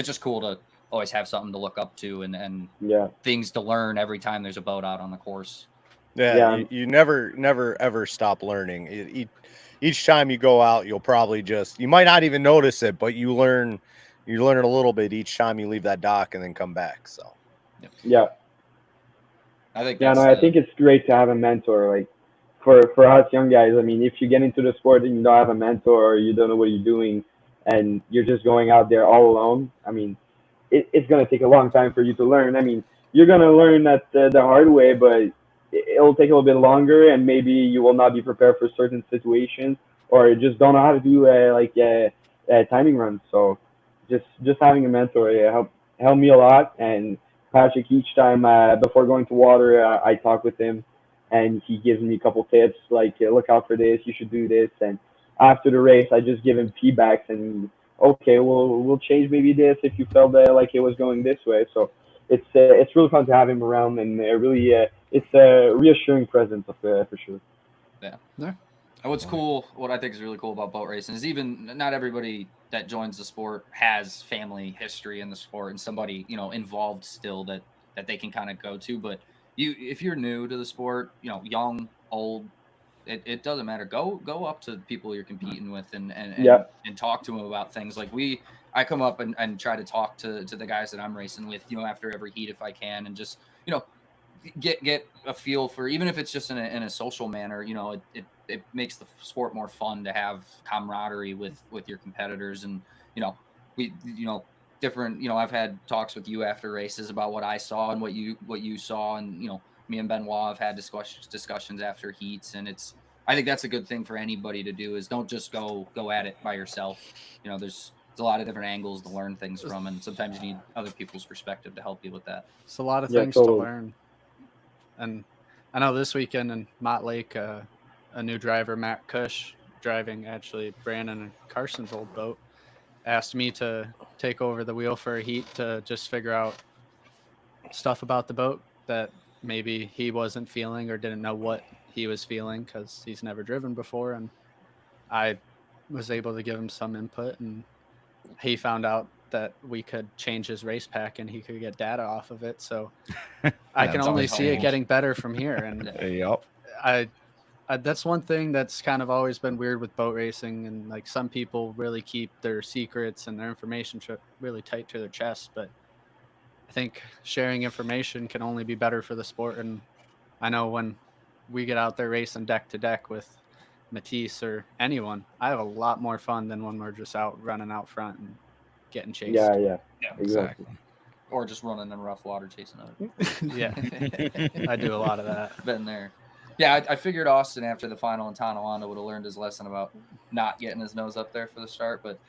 just cool to always have something to look up to and Yeah, things to learn every time there's a boat out on the course. Yeah, Yeah. you never ever stop learning. Each time you go out, you'll probably you might not even notice it, but you learn it a little bit each time you leave that dock and then come back. So yeah, I think yeah. that's No, I think it's great to have a mentor. Like for us young guys, I mean, if you get into the sport and you don't have a mentor or you don't know what you're doing, and you're just going out there all alone, I mean, it's gonna take a long time for you to learn. I mean, you're gonna learn that the hard way, but it'll take a little bit longer, and maybe you will not be prepared for certain situations, or just don't know how to do timing runs. So, just having a mentor helped me a lot. And Patrick, each time before going to water, I talk with him, and he gives me a couple tips like, look out for this, you should do this, and after the race, I just give him feedbacks and okay, we'll change maybe this if you felt like it was going this way. So it's really fun to have him around, and really it's a reassuring presence for sure. Yeah. Yeah. And what's cool, what I think is really cool about boat racing is even not everybody that joins the sport has family history in the sport and somebody, involved still that they can kind of go to. But if you're new to the sport, young, old, it doesn't matter. Go up to people you're competing with Yeah, and talk to them about things. Like I come up and try to talk to the guys that I'm racing with, after every heat if I can, and just, get a feel for, even if it's just in a social manner, it makes the sport more fun to have camaraderie with your competitors. And we different, I've had talks with you after races about what I saw and what you saw, and me and Benoit have had discussions after heats, and I think that's a good thing for anybody to do, is don't just go at it by yourself. There's a lot of different angles to learn things from, and sometimes you need other people's perspective to help you with that. It's a lot of Yeah, things totally. to learn. And I know this weekend in Mott Lake, a new driver, Matt Cush, driving actually Brandon and Carson's old boat, asked me to take over the wheel for a heat to just figure out stuff about the boat that maybe he wasn't feeling or didn't know what he was feeling because he's never driven before. And I was able to give him some input, and he found out that we could change his race pack and he could get data off of it. So I can That's only always see it helpful. getting better from here. And Yep. I that's one thing that's kind of always been weird with boat racing, and like some people really keep their secrets and their information really tight to their chest, but I think sharing information can only be better for the sport. And I know when we get out there racing deck to deck with Matisse or anyone, I have a lot more fun than when we're just out running out front and getting chased. Yeah, Yeah, exactly. or just running in rough water chasing other. Yeah, I do a lot of that. Been there. Yeah, I figured Austin after the final in Tonawanda would have learned his lesson about not getting his nose up there for the start, but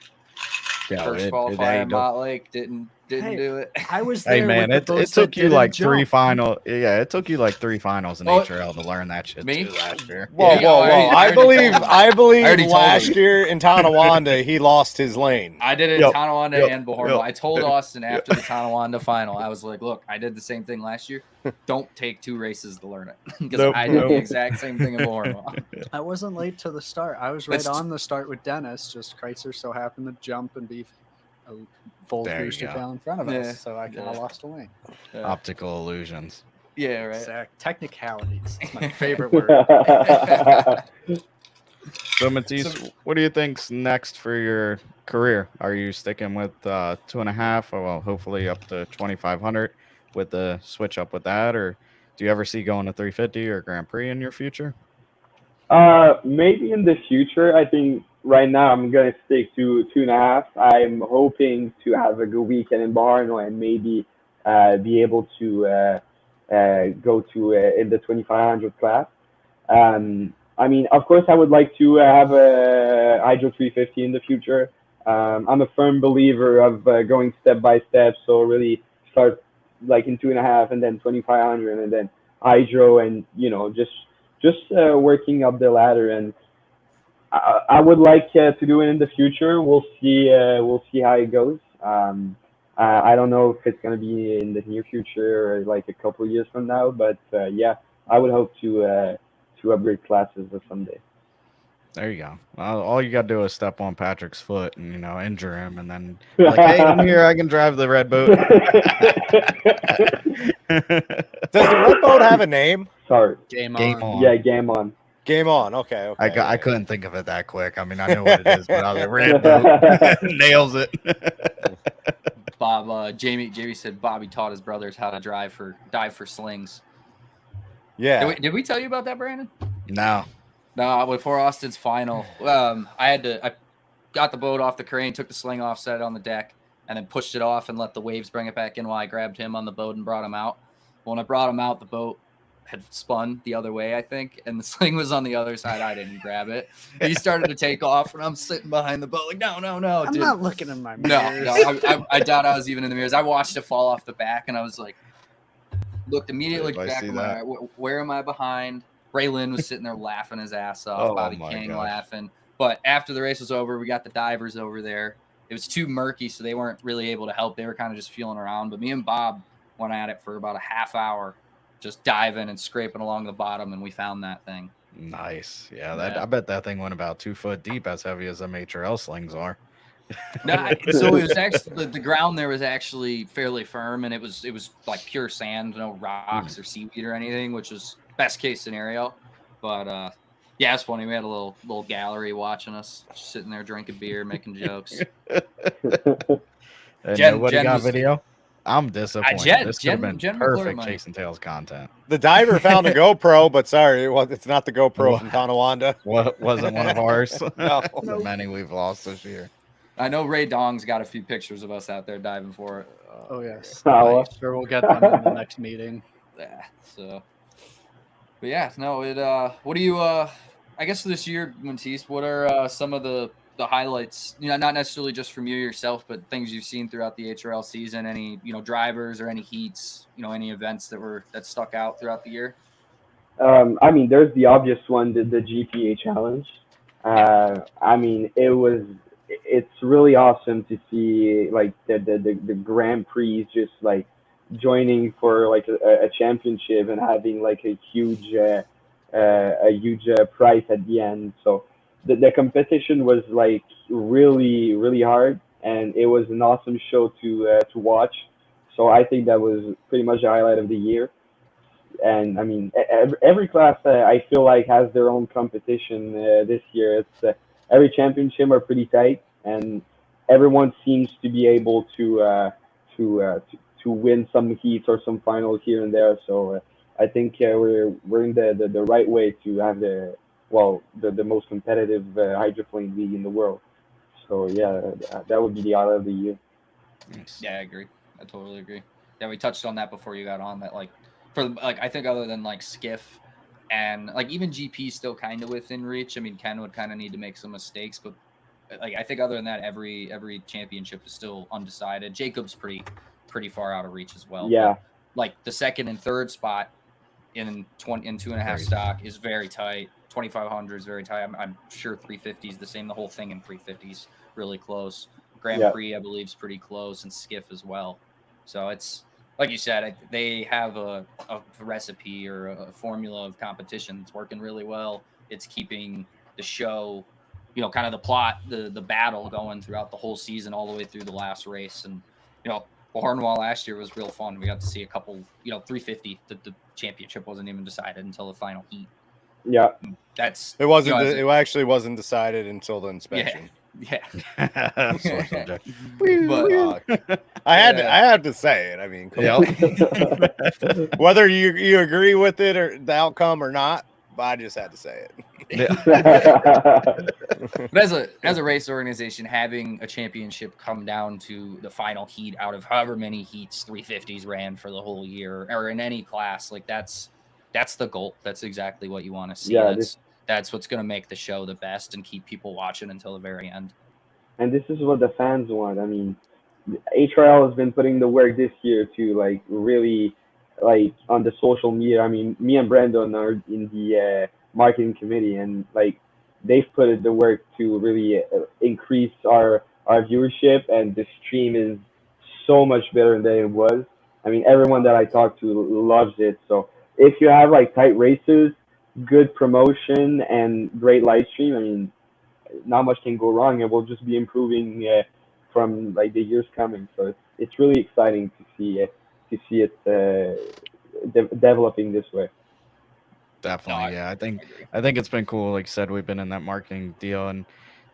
first qualifier in Mott Lake didn't Hey, do it. I was there. Hey man, with the it boats that took you didn't like three jump. final. Yeah, it took you like 3 finals in Oh, HRL to learn that shit me? too last year. Whoa, Yeah, whoa, whoa! I I already believe, told him. I believe already told last him. year in Tonawanda he lost his lane. I did it in Yep, Tonawanda yep, and Bohorno. yep. I told Austin after the Tonawanda final, I was like, look, I did the same thing last year. Don't take 2 races to learn it. Because Nope, I did nope. the exact same thing in Bohorno. I wasn't late to the start. I was right That's on the start with Dennis. Just Kreitzer so happened to jump and be a full There you booster go. tail in front of Yeah, us, so I kind of yeah. lost a lane. Optical illusions. Yeah, right. Exact technicalities. It's my favorite word. So Matisse, what do you think's next for your career? Are you sticking with 2.5, or well, hopefully up to 2,500 with the switch up with that, or do you ever see going to 350 or Grand Prix in your future? Maybe in the future. I think right now I'm gonna stick to 2.5. I'm hoping to have a good weekend in Barno and maybe be able to go to in the 2,500 class. I mean, of course, I would like to have a Hydro 350 in the future. I'm a firm believer of going step by step. So really start like in 2.5 and then 2,500 and then Hydro, and just working up the ladder. And I would like to do it in the future. We'll see. We'll see how it goes. I don't know if it's gonna be in the near future or like a couple of years from now, but yeah, I would hope to upgrade classes someday. There you go. Well, all you got to do is step on Patrick's foot and injure him, and then be like, hey, I'm here. I can drive the red boat. Does the red boat have a name? Sorry. Game Game on. on. Yeah, game on. Game on. Okay. Okay. I couldn't think of it that quick. I mean, I know what it is, but I was like, red boat nails it. Bob, Jamie said Bobby taught his brothers how to dive for slings. Yeah. Did we tell you about that, Brandon? No. No, before Austin's final, I got the boat off the crane, took the sling off, set it on the deck, and then pushed it off and let the waves bring it back in while I grabbed him on the boat and brought him out. When I brought him out, the boat had spun the other way, I think, and the sling was on the other side. I didn't grab it. He started to take off, and I'm sitting behind the boat like, no, I'm dude. not looking in my mirrors. No, I doubt I was even in the mirrors. I watched it fall off the back, and I was like, looked immediately Did I back. see I'm that? like, where am I behind? Ray Lynn was sitting there laughing his ass off. Oh, Bobby my King gosh. laughing. But after the race was over, we got the divers over there. It was too murky, so they weren't really able to help. They were kind of just feeling around. But me and Bob went at it for about a half hour, just diving and scraping along the bottom, and we found that thing. Nice. Yeah, Yeah. I bet that thing went about 2 foot deep, as heavy as them HRL slings are. No, so it was actually the ground there was actually fairly firm, and it was like pure sand, no rocks or seaweed or anything, which was best case scenario. But yeah, it's funny. We had a little gallery watching us, just sitting there drinking beer, making jokes. And Jen- nobody Jen got was- video. I'm disappointed. Jen- This could have been Jen recorded perfect mine. Chasing Tails content. The diver found a GoPro, but sorry, it's not the GoPro from Tonawanda. What wasn't one of ours? No. The many we've lost this year. I know Ray Dong's got a few pictures of us out there diving for it. Oh yes, Oh, sure we'll get them in the next meeting. Yeah, so, but yeah, no, it. What do you? I guess this year, Mathis, what are some of the highlights? You know, not necessarily just from you yourself, but things you've seen throughout the HRL season. Any drivers or any heats? Any events that stuck out throughout the year? I mean, there's the obvious one, the GPA challenge. I mean, it's really awesome to see like the Grand Prix just like joining for like a championship and having like a huge prize at the end. So the competition was like really hard, and it was an awesome show to watch. So I think that was pretty much the highlight of the year. And I mean, every class I feel like has their own competition this year. Every championship are pretty tight, and everyone seems to be able to win some heats or some finals here and there. So I think we're in the right way to have the most competitive hydroplane league in the world. So yeah, that would be the highlight of the year. Nice. Yeah, I agree. I totally agree. Yeah, we touched on that before you got on. That like I think other than like Skiff and like even GP still kind of within reach. I mean, Ken would kind of need to make some mistakes, but like I think other than that, every championship is still undecided. Jacob's pretty far out of reach as well. Yeah. But like the second and third spot in 2.5 Very stock is very tight. 2500 is very tight. I'm sure 350 is the same. The whole thing in 350s really close. Grand Yeah. Prix, I believe, is pretty close, and Skiff as well. So it's like you said, they have a recipe or a formula of competition that's working really well. It's keeping the show, kind of the plot, the battle going throughout the whole season, all the way through the last race. And Cornwall last year was real fun. We got to see a couple, 350. The championship wasn't even decided until the final heat. Yeah. That's It wasn't. It actually wasn't decided until the inspection. Yeah. Sore subject. But I had to say it. I mean, come on. Whether you agree with it or the outcome or not, but I just had to say it. But as a race organization, having a championship come down to the final heat out of however many heats 350s ran for the whole year or in any class, like that's the goal. That's exactly what you want to see. Yeah, that's what's going to make the show the best and keep people watching until the very end. and this is what the fans want. I mean, HRL has been putting the work this year to like really like on the social media. I mean, me and Brandon are in the marketing committee, and like they've put in the work to really increase our viewership, and the stream is so much better than it was. I mean, everyone that I talk to loves it. So if you have like tight races, good promotion, and great live stream, I mean, not much can go wrong, and we'll just be improving from like the years coming. So it's really exciting to see it developing this way. Definitely, yeah. I think it's been cool. Like you said, we've been in that marketing deal, and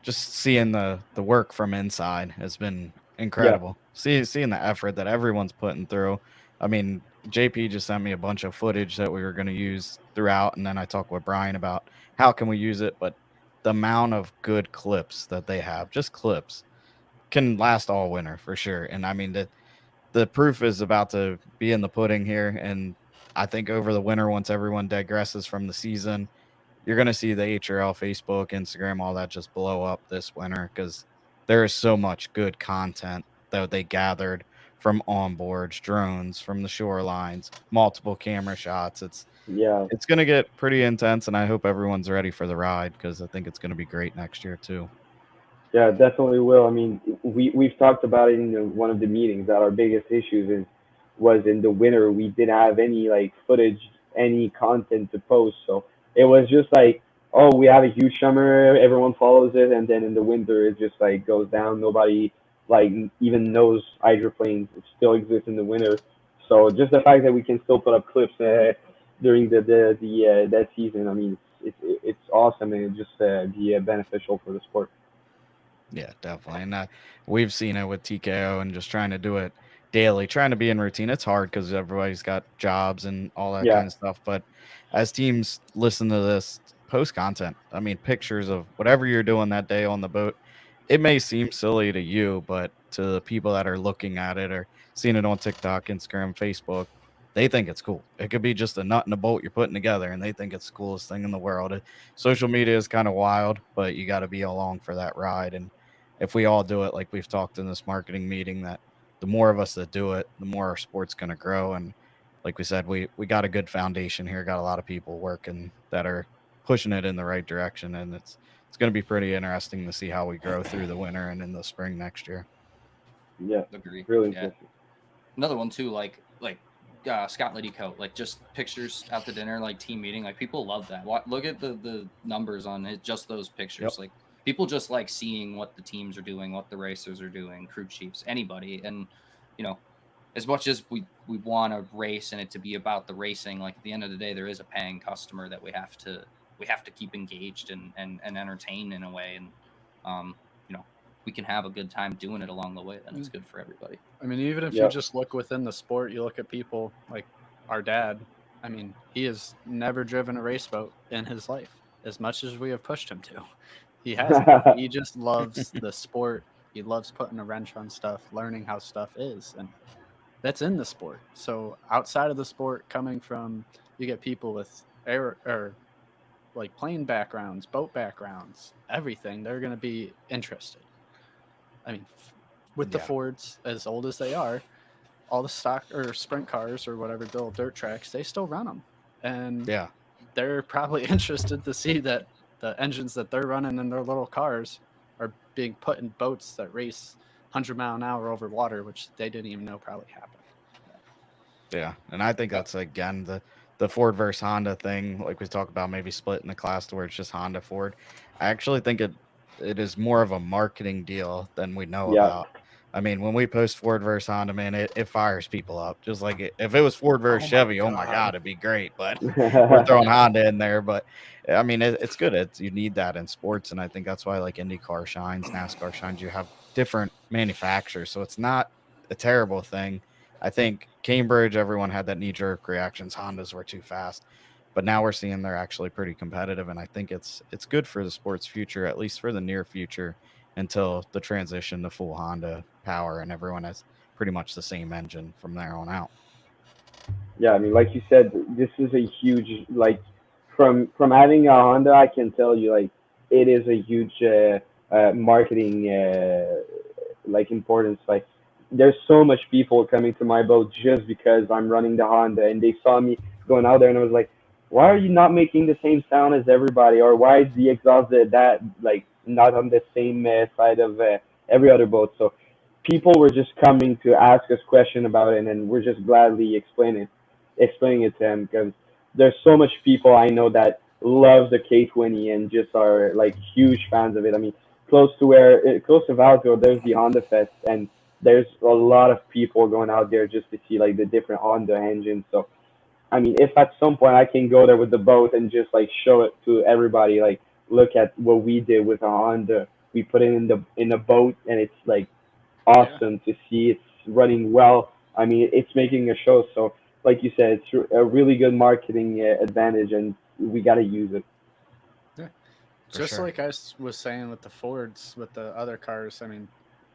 just seeing the work from inside has been incredible. Seeing the effort that everyone's putting through. I mean, JP just sent me a bunch of footage that we were going to use throughout, and then I talked with Brian about how can we use it. But the amount of good clips that they have, just clips, can last all winter for sure. And I mean, the proof is about to be in the pudding here. And I think over the winter, once everyone digresses from the season, you're going to see the HRL, Facebook, Instagram, all that just blow up this winter because there is so much good content that they gathered from onboards, drones, from the shorelines, multiple camera shots. It's going to get pretty intense, and I hope everyone's ready for the ride because I think it's going to be great next year too. Yeah, definitely will. I mean, we've talked about it in one of the meetings that our biggest issues was in the winter we didn't have any like footage, any content to post. So it was just like, oh, we have a huge summer, everyone follows it, and then in the winter it just like goes down. Nobody like even knows hydroplanes still exist in the winter. So just the fact that we can still put up clips during the that season, I mean, it's awesome, and it just be beneficial for the sport. Yeah, definitely. And we've seen it with TKO and just trying to do it daily, trying to be in routine. It's hard because everybody's got jobs and all that kind of stuff. But as teams listen to this, post content, I mean, pictures of whatever you're doing that day on the boat, it may seem silly to you, but to the people that are looking at it or seeing it on TikTok, Instagram, Facebook, they think it's cool. It could be just a nut in a bolt you're putting together, and they think it's the coolest thing in the world. Social media is kind of wild, but you got to be along for that ride. And if we all do it, like we've talked in this marketing meeting, that the more of us that do it, the more our sport's going to grow. And like we said, we got a good foundation here, got a lot of people working that are pushing it in the right direction, and it's going to be pretty interesting to see how we grow through the winter and in the spring next year. Yeah, Agree. really Yeah. interesting. Another one too, like Scott Liddy coat, like just pictures at the dinner, like team meeting, like people love that. Look at the numbers on it, just those pictures. Yep. Like people just like seeing what the teams are doing, what the racers are doing, crew chiefs, anybody. And you know, as much as we want to race and it to be about the racing, like at the end of the day, there is a paying customer that we have to keep engaged and entertain in a way. And you know, we can have a good time doing it along the way, then it's good for everybody. I mean, even if Yeah. you just look within the sport, you look at people like our dad. I mean, he has never driven a race boat in his life, as much as we have pushed him to. He hasn't. He just loves the sport. He loves putting a wrench on stuff, learning how stuff is, and that's in the sport. So outside of the sport, coming from, you get people with air or like plane backgrounds, boat backgrounds, everything. They're going to be interested. I mean, with the Yeah. Fords, as old as they are, all the stock or sprint cars or whatever little dirt tracks, they still run them, and Yeah. they're probably interested to see that the engines that they're running in their little cars are being put in boats that race 100-mile an hour over water, which they didn't even know probably happened. Yeah, and I think that's again the Ford versus Honda thing, like we talked about, maybe splitting the class to where it's just Honda Ford. I actually think it is more of a marketing deal than we know Yeah. about. I mean, when we post Ford versus Honda, man, it fires people up. Just like if it was Ford versus Oh my Chevy, oh my God. God, it'd be great. But we're throwing Honda in there. But I mean, it's good. You need that in sports, and I think that's why like IndyCar shines, NASCAR shines. You have different manufacturers, so it's not a terrible thing. I think Cambridge, everyone had that knee jerk reactions. Hondas were too fast, but now we're seeing they're actually pretty competitive, and I think it's good for the sport's future, at least for the near future, until the transition to full Honda power and everyone has pretty much the same engine from there on out. Yeah, I mean, like you said, this is a huge like from having a Honda, I can tell you like it is a huge marketing like importance. Like, there's so much people coming to my boat just because I'm running the Honda, and they saw me going out there, and I was like, why are you not making the same sound as everybody, or why is the exhaust that like not on the same side of every other boat? So people were just coming to ask us question about it, and we're just gladly explaining it to them because there's so much people I know that love the K20 and just are like huge fans of it. I mean, close to Valco, there's the Honda Fest, and there's a lot of people going out there just to see like the different Honda engines. So I mean, if at some point I can go there with the boat and just like show it to everybody, like look at what we did with a Honda. We put it in the boat, and it's like awesome to see. It's running well. I mean, it's making a show. So, like you said, it's a really good marketing advantage, and we got to use it. Yeah. For Just sure. like I was saying with the Fords, with the other cars, I mean,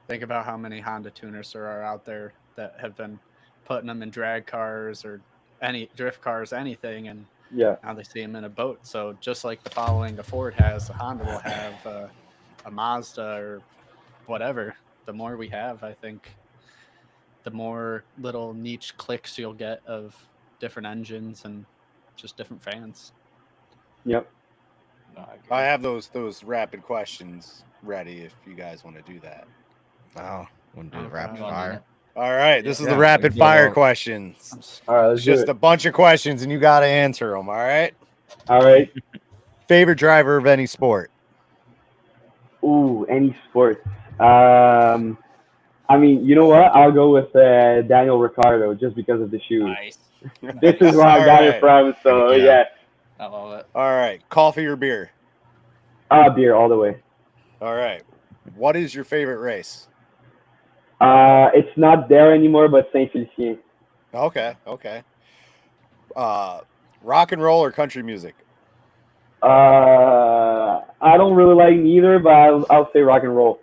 think about how many Honda tuners there are out there that have been putting them in drag cars or any drift cars, anything, and Yeah, now they see them in a boat. So just like the following a Ford has, a Honda will have a Mazda or whatever. The more we have, I think, the more little niche clicks you'll get of different engines and just different fans. yep. No, I agree. I have those rapid questions ready if you guys want to do that. Oh, want to do Oh, the rapid You wanna do fire? that? All right, this is Yeah, the we rapid can do it fire all. questions. All right, It's let's do just it. a bunch of questions, and you got to answer them. All right. All right. Favorite driver of any sport? Ooh, any sport. Um, I mean, you know what? I'll go with Daniel Ricciardo just because of the shoes. Nice. This is where I All got it right. from. So Heck yeah. yeah, I love it. All right. Coffee or beer? beer all the way. All right. What is your favorite race? It's not there anymore, but Saint Félicien. Okay. Okay. Rock and roll or country music? I don't really like neither, but I'll say rock and roll.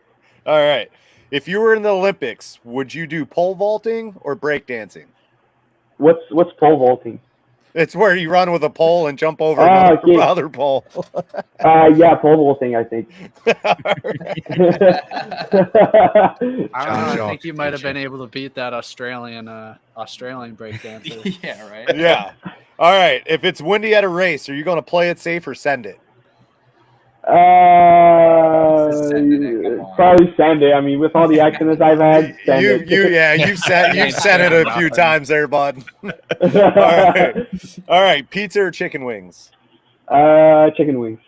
All right. If you were in the Olympics, would you do pole vaulting or breakdancing? What's pole vaulting? It's where you run with a pole and jump over Ah, another okay. other pole. Yeah, pole vaulting, I think. I don't know. I Shaw think you could might teach have been you. able to beat that Australian breakdancer. Yeah, right. Yeah. All right. If it's windy at a race, are you going to play it safe or send it? Just send it, come on. Probably send it. I mean, with all the accidents I've had, send it. You've sent it a few times there, bud. All right. Pizza or chicken wings? Chicken wings.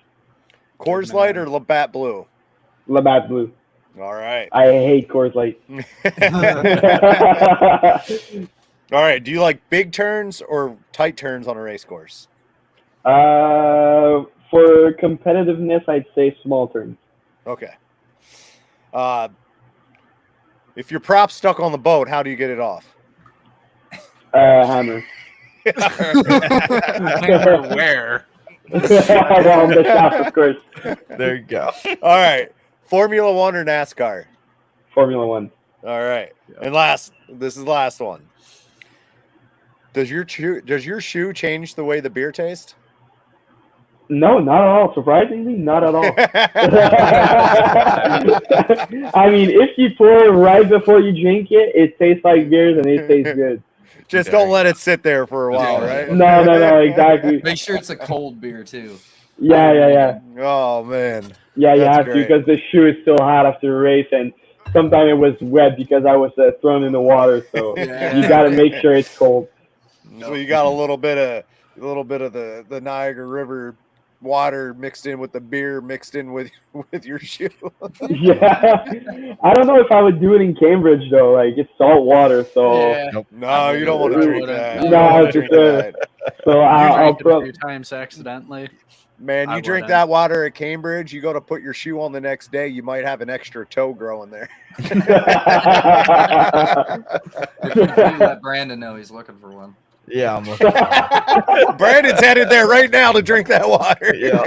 Coors Good Light man. or Labatt Blue? Labatt Blue. All right. I hate Coors Light. All right. Do you like big turns or tight turns on a race course? For competitiveness, I'd say small turns. Okay. If your prop's stuck on the boat, how do you get it off? Hammer. Where? Well, on the shaft, of course. There you go. All right. Formula One or NASCAR? Formula One. All right. And this is the last one. Does your shoe change the way the beer tastes? No, not at all. Surprisingly, not at all. I mean, if you pour it right before you drink it, it tastes like beers and it tastes good. Just don't let it sit there for a while, Yeah. right? No, exactly. Make sure it's a cold beer too. Yeah. Oh man. Yeah, you That's have great. to because the shoe is still hot after the race, and sometimes it was wet because I was thrown in the water. So you got to make sure it's cold. So you got a little bit of the Niagara River water mixed in with the beer mixed in with your shoe. Yeah, I don't know if I would do it in Cambridge though. Like it's salt water, so Yeah. No, you don't want to I drink wouldn't. that. No, You don't want for to drink sure. that. so You I'll drank it a probably. few times accidentally. Man, you I drink wouldn't. that water at Cambridge, you go to put your shoe on the next day, you might have an extra toe growing there. If you do, let Brandon know he's looking for one. Yeah, I'm looking. Brandon's headed there right now to drink that water. Yeah.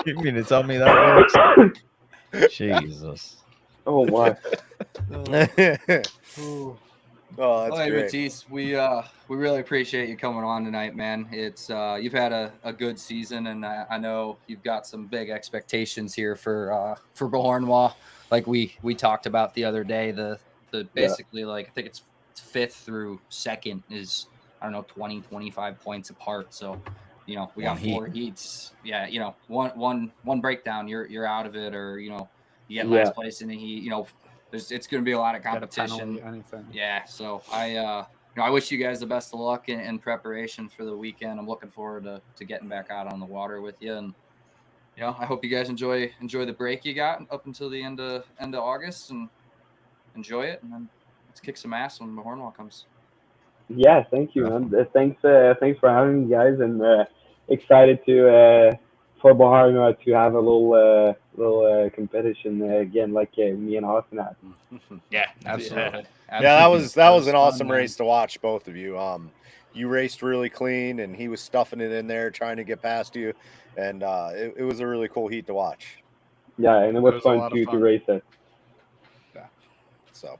You mean to tell me that works? Jesus. Oh my! Oh, that's Hey, great. Matisse, we really appreciate you coming on tonight, man. It's you've had a good season, and I know you've got some big expectations here for Beauharnois. Like we talked about the other day, the basically like I think it's fifth through second is 20, 25 points apart. So we got four heats. Yeah, one breakdown, you're out of it, or you get last place in the heat. It's going to be a lot of Got a competition. penalty, anything. Yeah, so I wish you guys the best of luck in preparation for the weekend. I'm looking forward to getting back out on the water with you, and I hope you guys enjoy the break you got up until the end of August, and enjoy it, and then let's kick some ass when Beauharnois comes. Yeah, thank you, man. Thanks for having me, guys, and excited to for Beauharnois to have a little competition again, like me and Austin had. Yeah, absolutely. Yeah, that was an fun, awesome man. race to watch, both of you. You raced really clean, and he was stuffing it in there, trying to get past you, and it was a really cool heat to watch. Yeah, and it was was a fun lot of to fun. race it. So,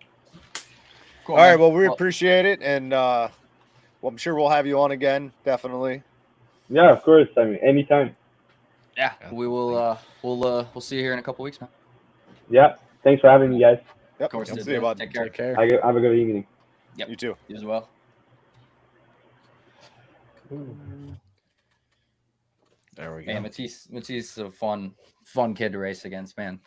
Cool, all right, man. well, we appreciate it, and I'm sure we'll have you on again, definitely. Yeah, of course. I mean, anytime. Yeah, we will. We'll see you here in a couple weeks, man. Yeah, thanks for having me, guys. Yep, Of course, see you, bud. Take care. Take care. Have a good evening. Yep. You too. You as well. There we go. Man, Matisse is a fun kid to race against, man.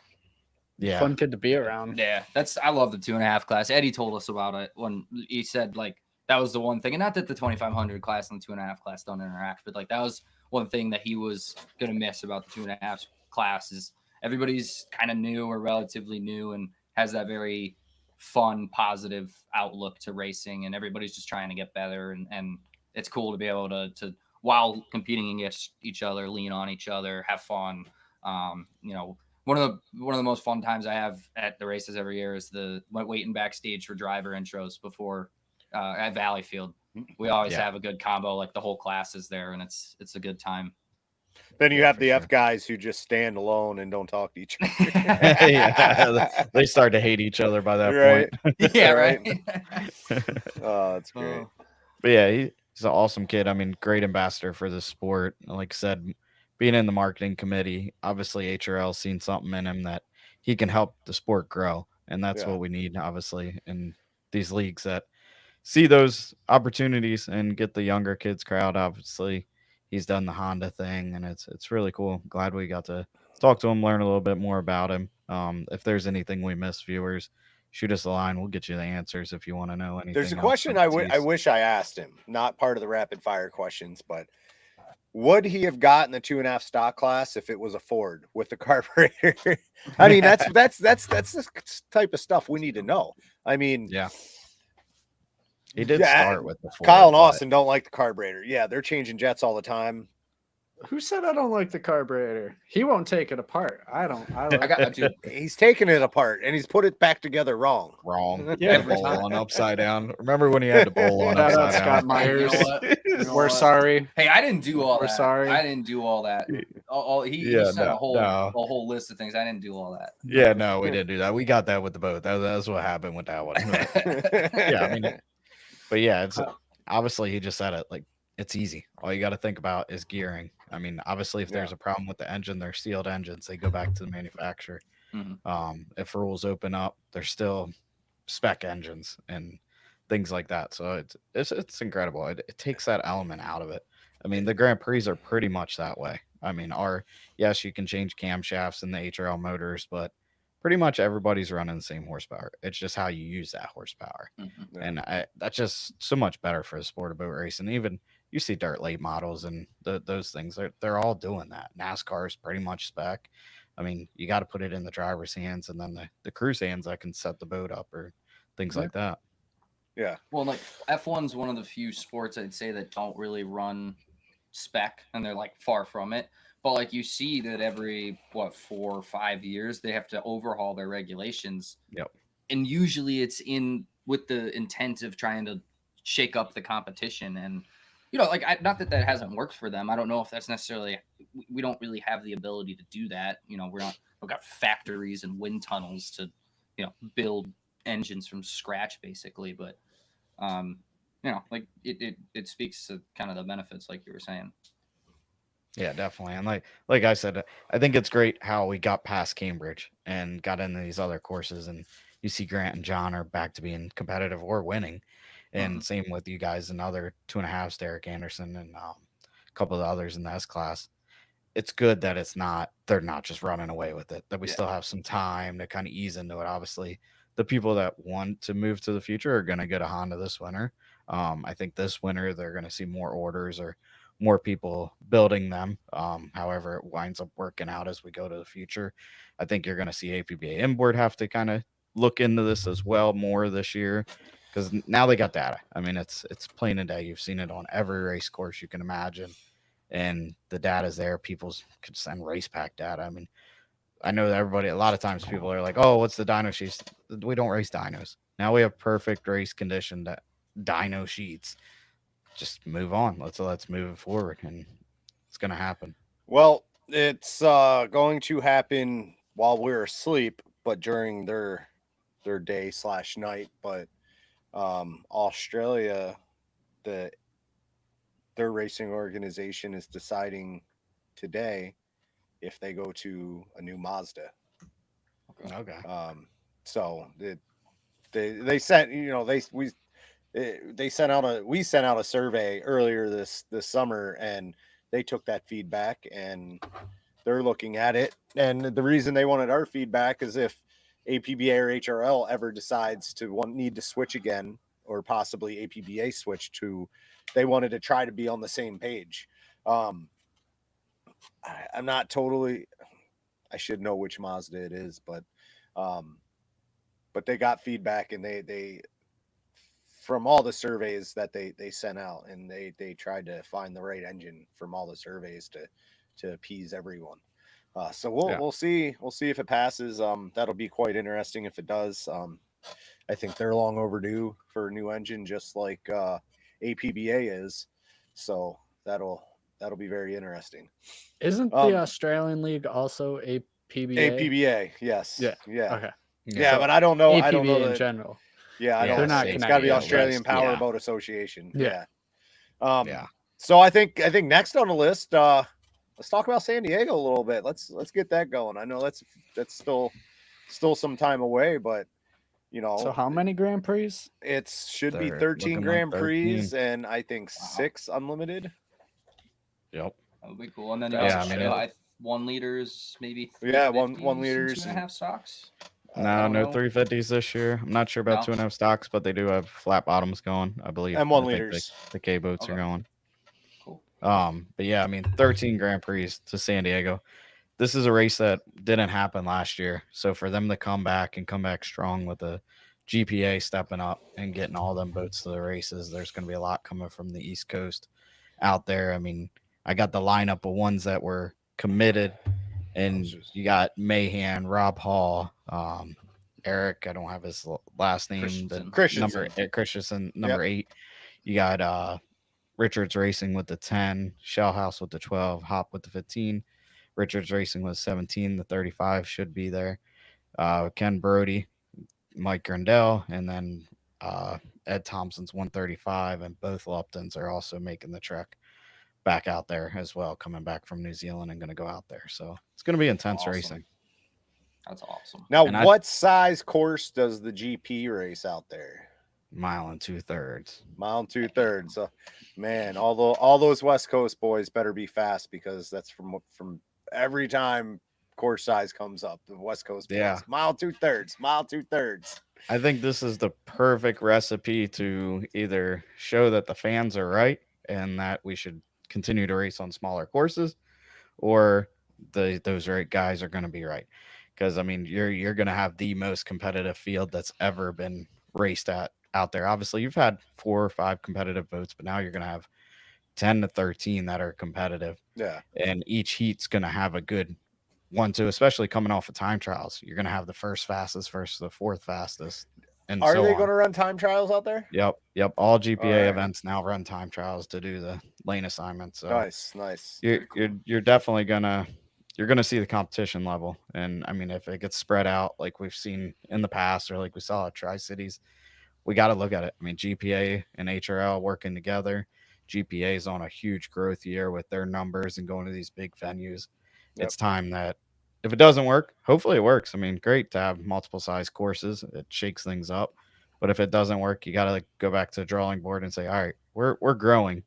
Yeah. Fun kid to be around. Yeah, I love the 2.5 class. Eddie told us about it when he said like that was the one thing, and not that the 2500 class and the 2.5 class don't interact, but like that was one thing that he was gonna miss about the 2.5 class is everybody's kind of new or relatively new and has that very fun, positive outlook to racing, and everybody's just trying to get better, and it's cool to be able to while competing against each other, lean on each other, have fun. One of the most fun times I have at the races every year is waiting backstage for driver intros before at Valleyfield. We always have a good combo, like the whole class is there, and it's a good time. Then you Yeah, have for the sure. F guys who just stand alone and don't talk to each other. Yeah, they start to hate each other by that Right. point. Yeah, Right. right. Oh, that's great. Oh, But yeah, he's an awesome kid. I mean, great ambassador for the sport. Like I said, being in the marketing committee, obviously HRL's seen something in him that he can help the sport grow. And that's Yeah. what we need, obviously, in these leagues that see those opportunities and get the younger kids crowd. Obviously, he's done the Honda thing, and it's really cool. Glad we got to talk to him, learn a little bit more about him. If there's anything we missed, viewers, shoot us a line. We'll get you the answers if you want to know anything. There's a else question from I Mathis. wish I asked him, not part of the rapid fire questions, but would he have gotten the 2.5 stock class if it was a Ford with the carburetor? I mean, that's the type of stuff we need to know. I mean, Yeah. He did yeah, start with the Ford, Kyle and but- Austin don't like the carburetor. Yeah, they're changing jets all the time. Who said I don't like the carburetor? He won't take it apart. I don't. I like I got dude. He's taking it apart and he's put it back together wrong. wrong. Yeah, The every bowl time. on upside down. Remember when he had the bowl on Shout out upside Scott down? Myers. You know what? You know We're what? sorry. Hey, I didn't do all We're that. sorry. I didn't do all that. He Yeah, sent no, a whole no. list of things. I didn't do all that. Yeah, no, we didn't do that. We got that with the boat. That's what happened with that one. Yeah, I mean, but yeah, it's obviously he just said it like it's easy. All you got to think about is gearing. I mean, obviously, if there's a problem with the engine, they're sealed engines. They go back to the manufacturer. Mhm. If rules open up, there's still spec engines and things like that. So it's incredible. It takes that element out of it. I mean, the Grand Prix are pretty much that way. I mean, yes, you can change camshafts and the HRL motors, but pretty much everybody's running the same horsepower. It's just how you use that horsepower. Mhm. Yeah. And that's just so much better for the sport of boat racing. Even you see dirt late models and those things, they're all doing that. NASCAR is pretty much spec. I mean, you got to put it in the driver's hands and then the crew's hands that can set the boat up or things like that. Yeah. Well, like F1's one of the few sports I'd say that don't really run spec, and they're like far from it. But like you see that every 4 or 5 years they have to overhaul their regulations. Yep. And usually it's in with the intent of trying to shake up the competition. And like not that hasn't worked for them. I don't know if that's necessarily. We don't really have the ability to do that. We've got factories and wind tunnels to build engines from scratch basically. But like it speaks to kind of the benefits, like you were saying. Yeah, definitely. And like I said, I think it's great how we got past Cambridge and got into these other courses, and you see Grant and John are back to being competitive or winning. And same with you guys and other 2.5s, Derek Anderson and a couple of others in the S class. It's good that they're not just running away with it, that we still have some time to kind of ease into it. Obviously, the people that want to move to the future are going to get a Honda this winter. I think this winter they're going to see more orders or more people building them. However, it winds up working out as we go to the future. I think you're going to see APBA Inboard have to kind of look into this as well more this year because now they got data. I mean, it's plain and day. You've seen it on every race course you can imagine. And the data's there. People could send race pack data. I mean, I know that a lot of times people are like, oh, what's the dyno sheets? We don't race dynos. Now we have perfect race condition dyno sheets. Just move on. Let's move it forward. And it's going to happen. Well, it's going to happen while we're asleep, but during their day/night. But Australia, their racing organization is deciding today if they go to a new Mazda. Okay. So they sent we sent out a survey earlier this summer, and they took that feedback and they're looking at it. And the reason they wanted our feedback is if APBA or HRL ever decides to need to switch again, or possibly APBA switch to, they wanted to try to be on the same page. I'm not totally, I should know which Mazda it is, but they got feedback, and they from all the surveys that they sent out, and they tried to find the right engine from all the surveys to appease everyone. So we'll see if it passes. That'll be quite interesting if it does. I think they're long overdue for a new engine, just like APBA is. So that'll that'll be very interesting. Isn't the Australian League also a PBA? APBA, yes. Yeah. Yeah. Okay. Yeah, So, but I don't know. I don't know APBA in that. general. Yeah, I Yeah, don't. They're not It's got to be connected. Australian Power Yeah. Boat Association. Yeah. Yeah. So I think next on the list, let's talk about San Diego a little bit. Let's get that going. I know that's still some time away, but So how many Grand Prix? it should be They're 13 looking Grand like Prix 13. and I think 6 unlimited. Yep. That would be cool. And then you Yeah, also I mean, should buy 1 liters, maybe. Yeah, 1 350s and liters 2.5 stocks. I No, don't no know. 350s this year. I'm not sure about No? 2.5 stocks, but they do have flat bottoms going, I believe. And 1 I think liters. the K boats are Okay. going. Cool. But yeah, I mean, 13 Grand Prix to San Diego. This is a race that didn't happen last year. So for them to come back strong with the GPA stepping up and getting all them boats to the races, there's going to be a lot coming from the East Coast out there. I mean, I got the lineup of ones that were committed, and you got Mahan, Rob Hall, Eric. I don't have his last name. Christensen. Eric Christensen, number 8. You got Richards Racing with the 10, Shellhouse with the 12, Hop with the 15. Richards Racing with 17, the 35 should be there. Ken Brody, Mike Grandel, and then Ed Thompson's 135, and both Luptons are also making the trek back out there as well, coming back from New Zealand and going to go out there. So it's going to be intense Awesome. racing. That's awesome. Now, And what size course does the GP race out there? 1 2/3 Mile and 2/3. So, man, all those West Coast boys better be fast, because that's from every time course size comes up. The West Coast boys, 1 2/3. I think this is the perfect recipe to either show that the fans are right and that we should continue to race on smaller courses, or those right guys are going to be right. Because I mean, you're going to have the most competitive field that's ever been raced out there. Obviously, you've had 4 or 5 competitive boats, but now you're going to have 10 to 13 that are competitive. Yeah, and each heat's going to have a good 1, 2, especially coming off of time trials. You're going to have the first fastest versus the 4th fastest. And are so they on. going to run time trials out there? Yep. All GPA All right. events now run time trials to do the lane assignments. So nice. You're definitely gonna see the competition level. And I mean, if it gets spread out like we've seen in the past, or like we saw at Tri-Cities, we got to look at it. I mean, GPA and HRL working together. GPA is on a huge growth year with their numbers and going to these big venues. Yep. It's time that if it doesn't work, hopefully it works. I mean, great to have multiple size courses. It shakes things up. But if it doesn't work, you got to go back to the drawing board and say, all right, we're growing.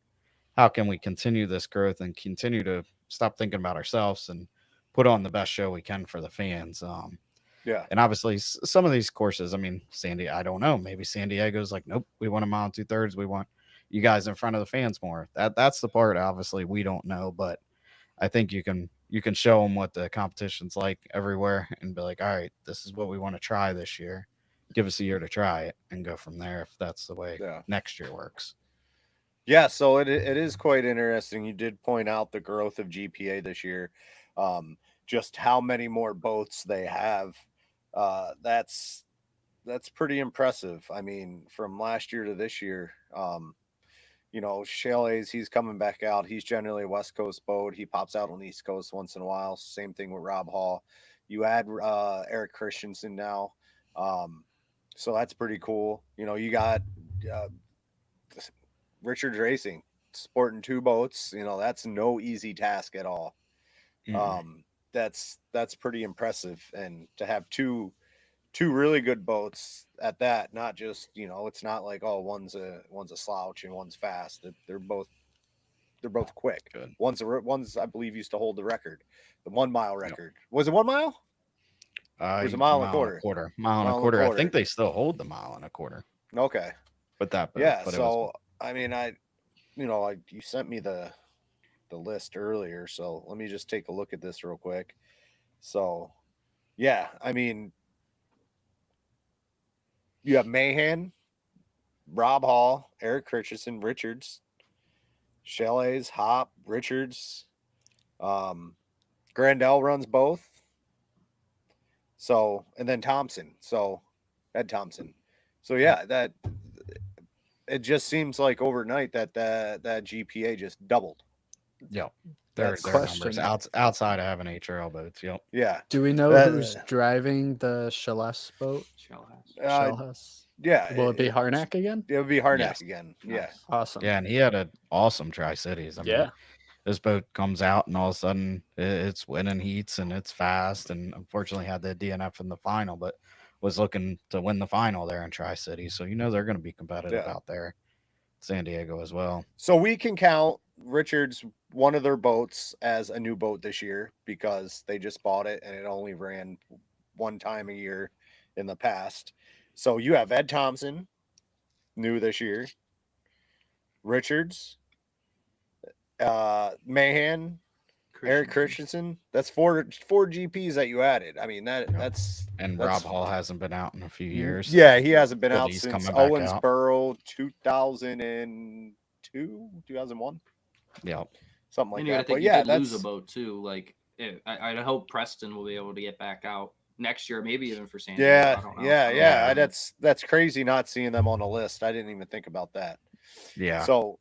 How can we continue this growth and continue to stop thinking about ourselves and put on the best show we can for the fans? Yeah. And obviously some of these courses, I mean, I don't know. Maybe San Diego's like, nope, we want 1 2/3. We want you guys in front of the fans more. That's the part, obviously, we don't know. But I think you can show them what the competition's like everywhere and be like, all right, this is what we want to try this year. Give us a year to try it and go from there if that's the way next year works. Yeah, so it is quite interesting. You did point out the growth of GPA this year. Just how many more boats they have. That's pretty impressive. I mean, from last year to this year, Chalet, he's coming back out. He's generally a West Coast boat. He pops out on the East Coast once in a while. Same thing with Rob Hall. You add Eric Christensen now. So that's pretty cool. You got Richards Racing sporting 2 boats. That's no easy task at all. That's pretty impressive. And to have two really good boats at that, not just, it's not like, oh, one's a slouch and one's fast. They're both quick. Good. One's I believe used to hold the record, the 1 mile record. Yep. Was it 1 mile? It was a mile and a quarter. Mile and a quarter. I think they still hold the 1 1/4 miles. Okay. But that, yeah. But so I mean, you sent me the list earlier, so let me just take a look at this real quick. So, yeah, I mean, you have Mahan, Rob Hall, Eric Christensen, Richards, Chalets, Hop, Richards, Grandel runs both. So, and then Thompson. So, Ed Thompson. So, yeah, that it just seems like overnight that GPA just doubled. Yep. That's Their question. numbers outside of having HRL boats. Yep. Yeah. Do we know That- who's driving the Chalis boat? Shell has. Uh, yeah. Will it be Harnack again? It would be Harnack Yes. again. Nice. Yeah. Awesome. Yeah, and he had an awesome Tri-Cities. I mean, Yeah. this boat comes out and all of a sudden it's winning heats and it's fast, and unfortunately had the DNF in the final, but was looking to win the final there in Tri-Cities. So they're going to be competitive Yeah. out there, San Diego as well. So we can count Richards, one of their boats, as a new boat this year because they just bought it and it only ran one time a year in the past. So you have Ed Thompson, new this year, Richards, Mahan, Eric Christensen. That's four GPs that you added. I mean that's And that's, Rob Hall hasn't been out in a few years. Yeah, he hasn't been But out he's since coming back out. Owensboro 2002, 2001, Yep. something like And you gotta that. think But you yeah, did lose that's a boat too. Like I hope Preston will be able to get back out next year, maybe even for San Diego. I yeah, don't know. yeah. That's crazy not seeing them on the list. I didn't even think about that. Yeah. So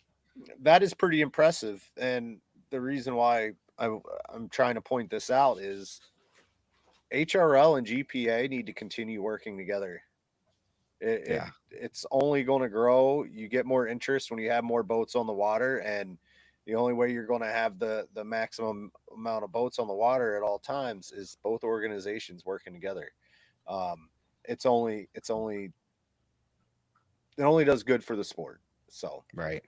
that is pretty impressive. And the reason why I'm trying to point this out is HRL and GPA need to continue working together. It's only going to grow. You get more interest when you have more boats on the water, and the only way you're going to have the maximum amount of boats on the water at all times is both organizations working together. It only does good for the sport. So Right.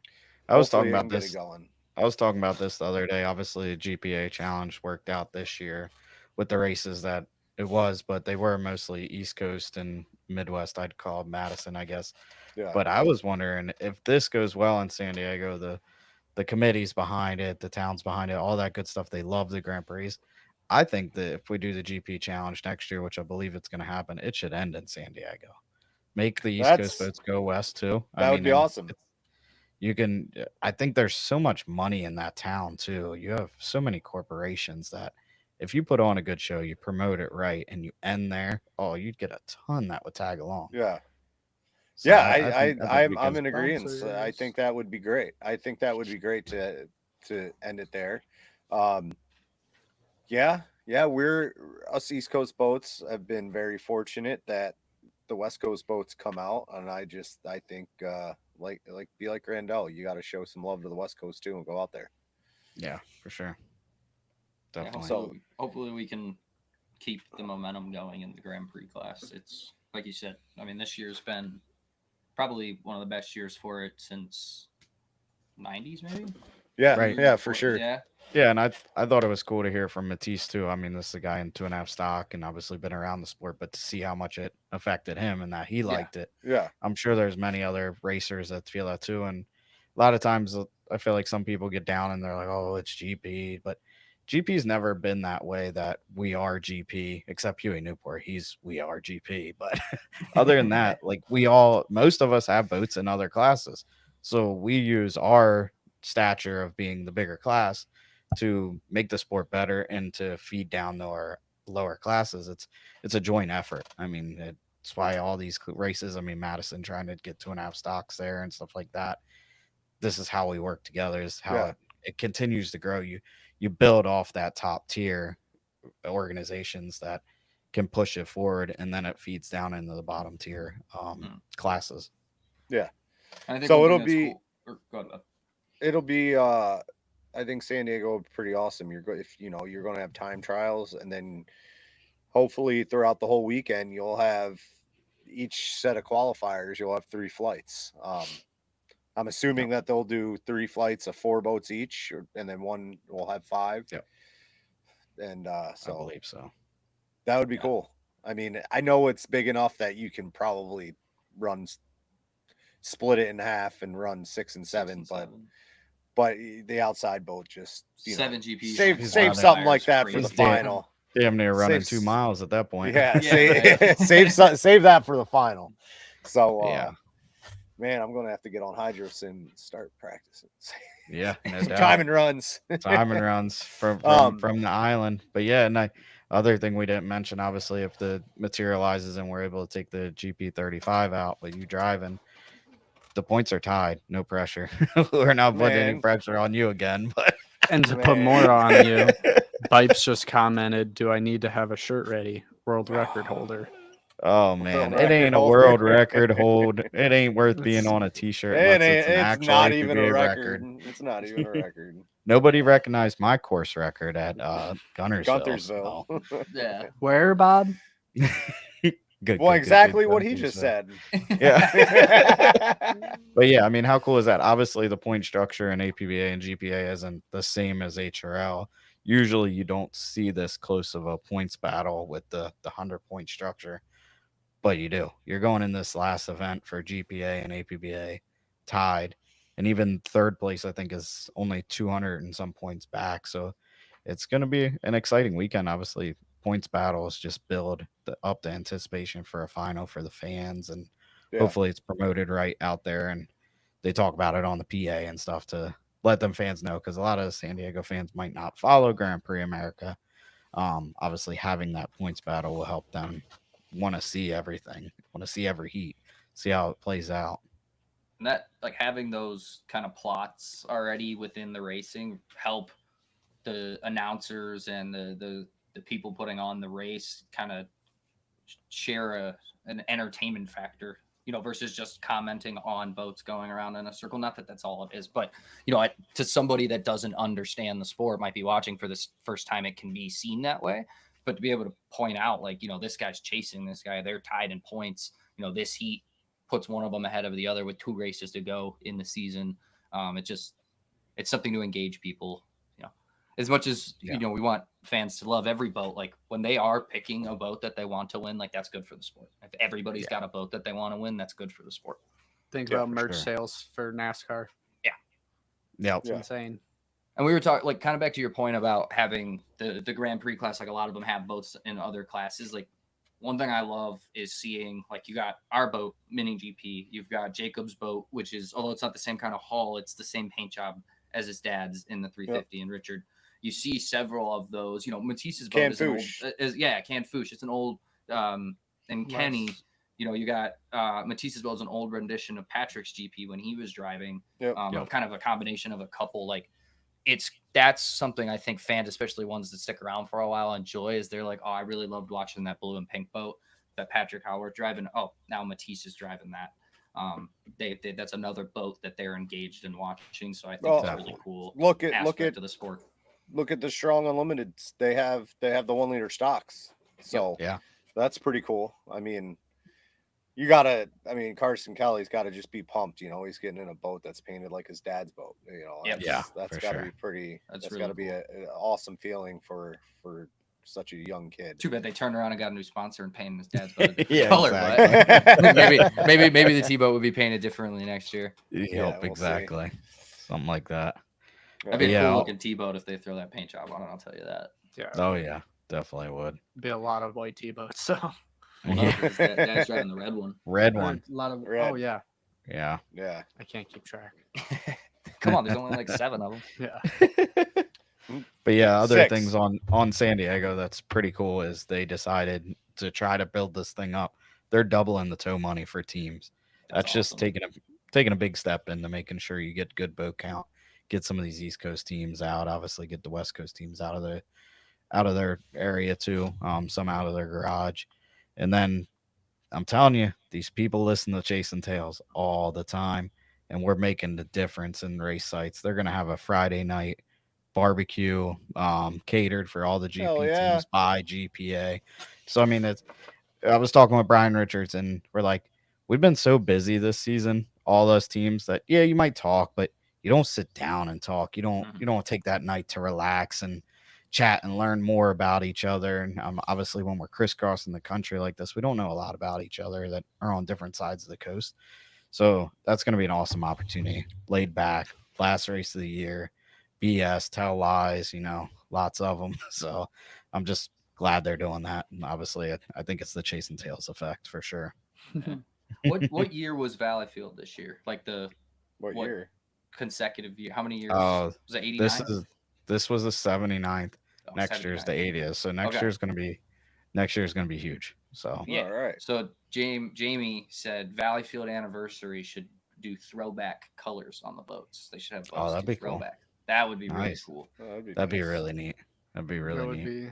I was hopefully talking they about can get this. it going. I was talking about this the other day. Obviously, the GPA challenge worked out this year with the races that it was, but they were mostly East Coast and Midwest. I'd call Madison, I guess. Yeah. But I was wondering if this goes well in San Diego, the committees behind it, the towns behind it, all that good stuff. They love the Grand Prix. I think that if we do the GP challenge next year, which I believe it's going to happen, it should end in San Diego. Make the East Coast boats go west too. That would be awesome. You can, I think there's so much money in that town too. You have so many corporations that if you put on a good show, you promote it right, and you end there, oh, you'd get a ton that would tag along. Yeah. So Yeah, I think I'm in because- agreement. I Sponsors. think that would be great. I think that would be great to end it there. Yeah, us East Coast boats have been very fortunate that the West Coast boats come out, and I think be like Grandel, you got to show some love to the West Coast too and go out there. Yeah, for sure. Yeah, Definitely. hopefully we can keep the momentum going in the Grand Prix class. It's like you said. I mean, this year's been probably one of the best years for it since '90s, maybe. Yeah, Right. yeah, for sure. Yeah, Yeah, and I thought it was cool to hear from Matisse too. I mean, this is a guy in 2.5 stock and obviously been around the sport, but to see how much it affected him and that he liked it. Yeah, I'm sure there's many other racers that feel that too. And a lot of times I feel like some people get down and they're like, oh, it's GP. But GP's never been that way that we are GP, except Huey Newport. We are GP. But other than that, like most of us have boats in other classes. So we use our stature of being the bigger class to make the sport better and to feed down our lower classes. It's a joint effort. I mean, it's why all these races, I mean, Madison trying to get 2.5 stocks there and stuff like that. This is how we work together, is how it continues to grow. You build off that top tier organizations that can push it forward, and then it feeds down into the bottom tier classes. Yeah. I think So one it'll thing that's be- cool- or go ahead, bud. it'll be. I think San Diego will be pretty awesome. You're going to have time trials, and then hopefully throughout the whole weekend you'll have each set of qualifiers. You'll have 3 flights. I'm assuming that they'll do 3 flights of 4 boats each, and then one will have 5. Yep. And I so believe so. that would be cool. I mean, I know it's big enough that you can probably split it in half and run 6 and 7, but the outside boat just 7 GPs. save something like that for the Crazy. final. Damn near running Saves- 2 miles at that point. Yeah, Yeah, save that for the final. So Yeah. man, I'm gonna have to get on HydroSim and start practicing. Yeah, no Some doubt. time and runs. Time and runs from the island. But yeah, and other thing we didn't mention, obviously, if the materializes and we're able to take the GP35 out, but you driving, the points are tied. No pressure. We're not putting any Man. pressure on you again. But And to put more on you, Bipes just commented, "Do I need to have a shirt ready?" World record holder. Oh man, it record ain't a holder. world record hold. It ain't worth being It's- on a t-shirt It unless ain't, it's an it's actual not even a APBA record. It's not even a record. Nobody recognized my course record at Guntersville. Guntersville. so- Yeah. Where, Bob? Good, Well, good, exactly good what he just Guntersville. said. Yeah. But yeah, I mean, how cool is that? Obviously, the point structure in APBA and GPA isn't the same as HRL. Usually, you don't see this close of a points battle with the 100-point structure, but you do. You're going in this last event for GPA and APBA tied, and even third place, I think, is only 200 and some points back. So it's going to be an exciting weekend. Obviously, points battles just build up the anticipation for a final for the fans, and Yeah. hopefully it's promoted right out there and they talk about it on the PA and stuff to let them fans know, because a lot of San Diego fans might not follow Grand Prix America. Obviously having that points battle will help them want to see everything, want to see every heat, see how it plays out. And that, like, having those kind of plots already within the racing help the announcers and the people putting on the race kind of share an entertainment factor, versus just commenting on boats going around in a circle. Not that that's all it is, but to somebody that doesn't understand the sport, might be watching for this first time, it can be seen that way. But to be able to point out, like, this guy's chasing this guy, they're tied in points, this heat puts one of them ahead of the other with 2 races to go in the season. It's something to engage people, as much as we want fans to love every boat. Like, when they are picking a boat that they want to win, like, that's good for the sport. If everybody's got a boat that they want to win, that's good for the sport. Think Yeah, about for merch sure. sales for NASCAR. Yep. It's insane. And we were talking, like, kind of back to your point about having the Grand Prix class, like, a lot of them have boats in other classes. Like, one thing I love is seeing, like, you got our boat, Mini GP, you've got Jacob's boat, which is, although it's not the same kind of hull, it's the same paint job as his dad's in the 350. And Richard, you see several of those. Matisse's boat Canfouche. Canfouche. It's an old, and Kenny, you got Matisse's boat is an old rendition of Patrick's GP when he was driving. Yep. Kind of a combination of a couple. Like, that's something I think fans, especially ones that stick around for a while, enjoy. Is they're like, oh, I really loved watching that blue and pink boat that Patrick Howard driving. Oh, now Matisse is driving that. That's another boat that they're engaged in watching. So I think it's really cool. Look aspect at of the sport. Look at the Strong Unlimited. They have the 1 liter stocks. So Yeah. that's pretty cool. I mean, Carson Kelly's got to just be pumped. He's getting in a boat that's painted like his dad's boat. That's for got to sure. be pretty. That's really got to be cool. an awesome feeling for such a young kid. Too bad they turned around and got a new sponsor and painted his dad's boat a different Yeah, color. exactly. But maybe the T-boat would be painted differently next year. Yep, we'll exactly. Something like that. That'd be a Yeah. cool looking T-boat if they throw that paint job on it. I'll tell you that. Yeah. Oh yeah, definitely would. Be a lot of white T-boats. So Well, no, Yeah. because Dad's driving the red one. Red Or one. a lot of Red. Oh yeah. Yeah. Yeah. I can't keep track. Come on, there's only like 7 of them. Yeah. But yeah, other 6. things on San Diego that's pretty cool is they decided to try to build this thing up. They're doubling the tow money for teams. That's just awesome. taking a big step into making sure you get good boat count, get some of these East Coast teams out, obviously get the West Coast teams out of their area too, some out of their garage. And then I'm telling you, these people listen to Chasing Tails all the time, and we're making the difference in race sites. They're gonna have a Friday night barbecue catered for all the Hell GP yeah. teams by GPA. So I mean, I was talking with Brian Richards, and we're like, we've been so busy this season, all those teams, that you might talk, but you don't sit down and talk. You don't take that night to relax and chat and learn more about each other. And obviously, when we're crisscrossing the country like this, we don't know a lot about each other that are on different sides of the coast. So that's going to be an awesome opportunity. Laid back, last race of the year, BS, tell lies, lots of them. So I'm just glad they're doing that. And obviously, I think it's the Chasing Tails effect for sure. What year was Valleyfield this year? Like What year? consecutive year? How many years? Oh, Was it 89? This was the 79th. Oh, Next year's the 79. 80th. So next Okay. year's going to be huge. So Yeah. All right. So Jamie said Valleyfield anniversary should do throwback colors on the boats. They should have boats that'd do be cool. throwback. That would be really Nice. cool. That'd be really neat. That'd be That really would neat. be.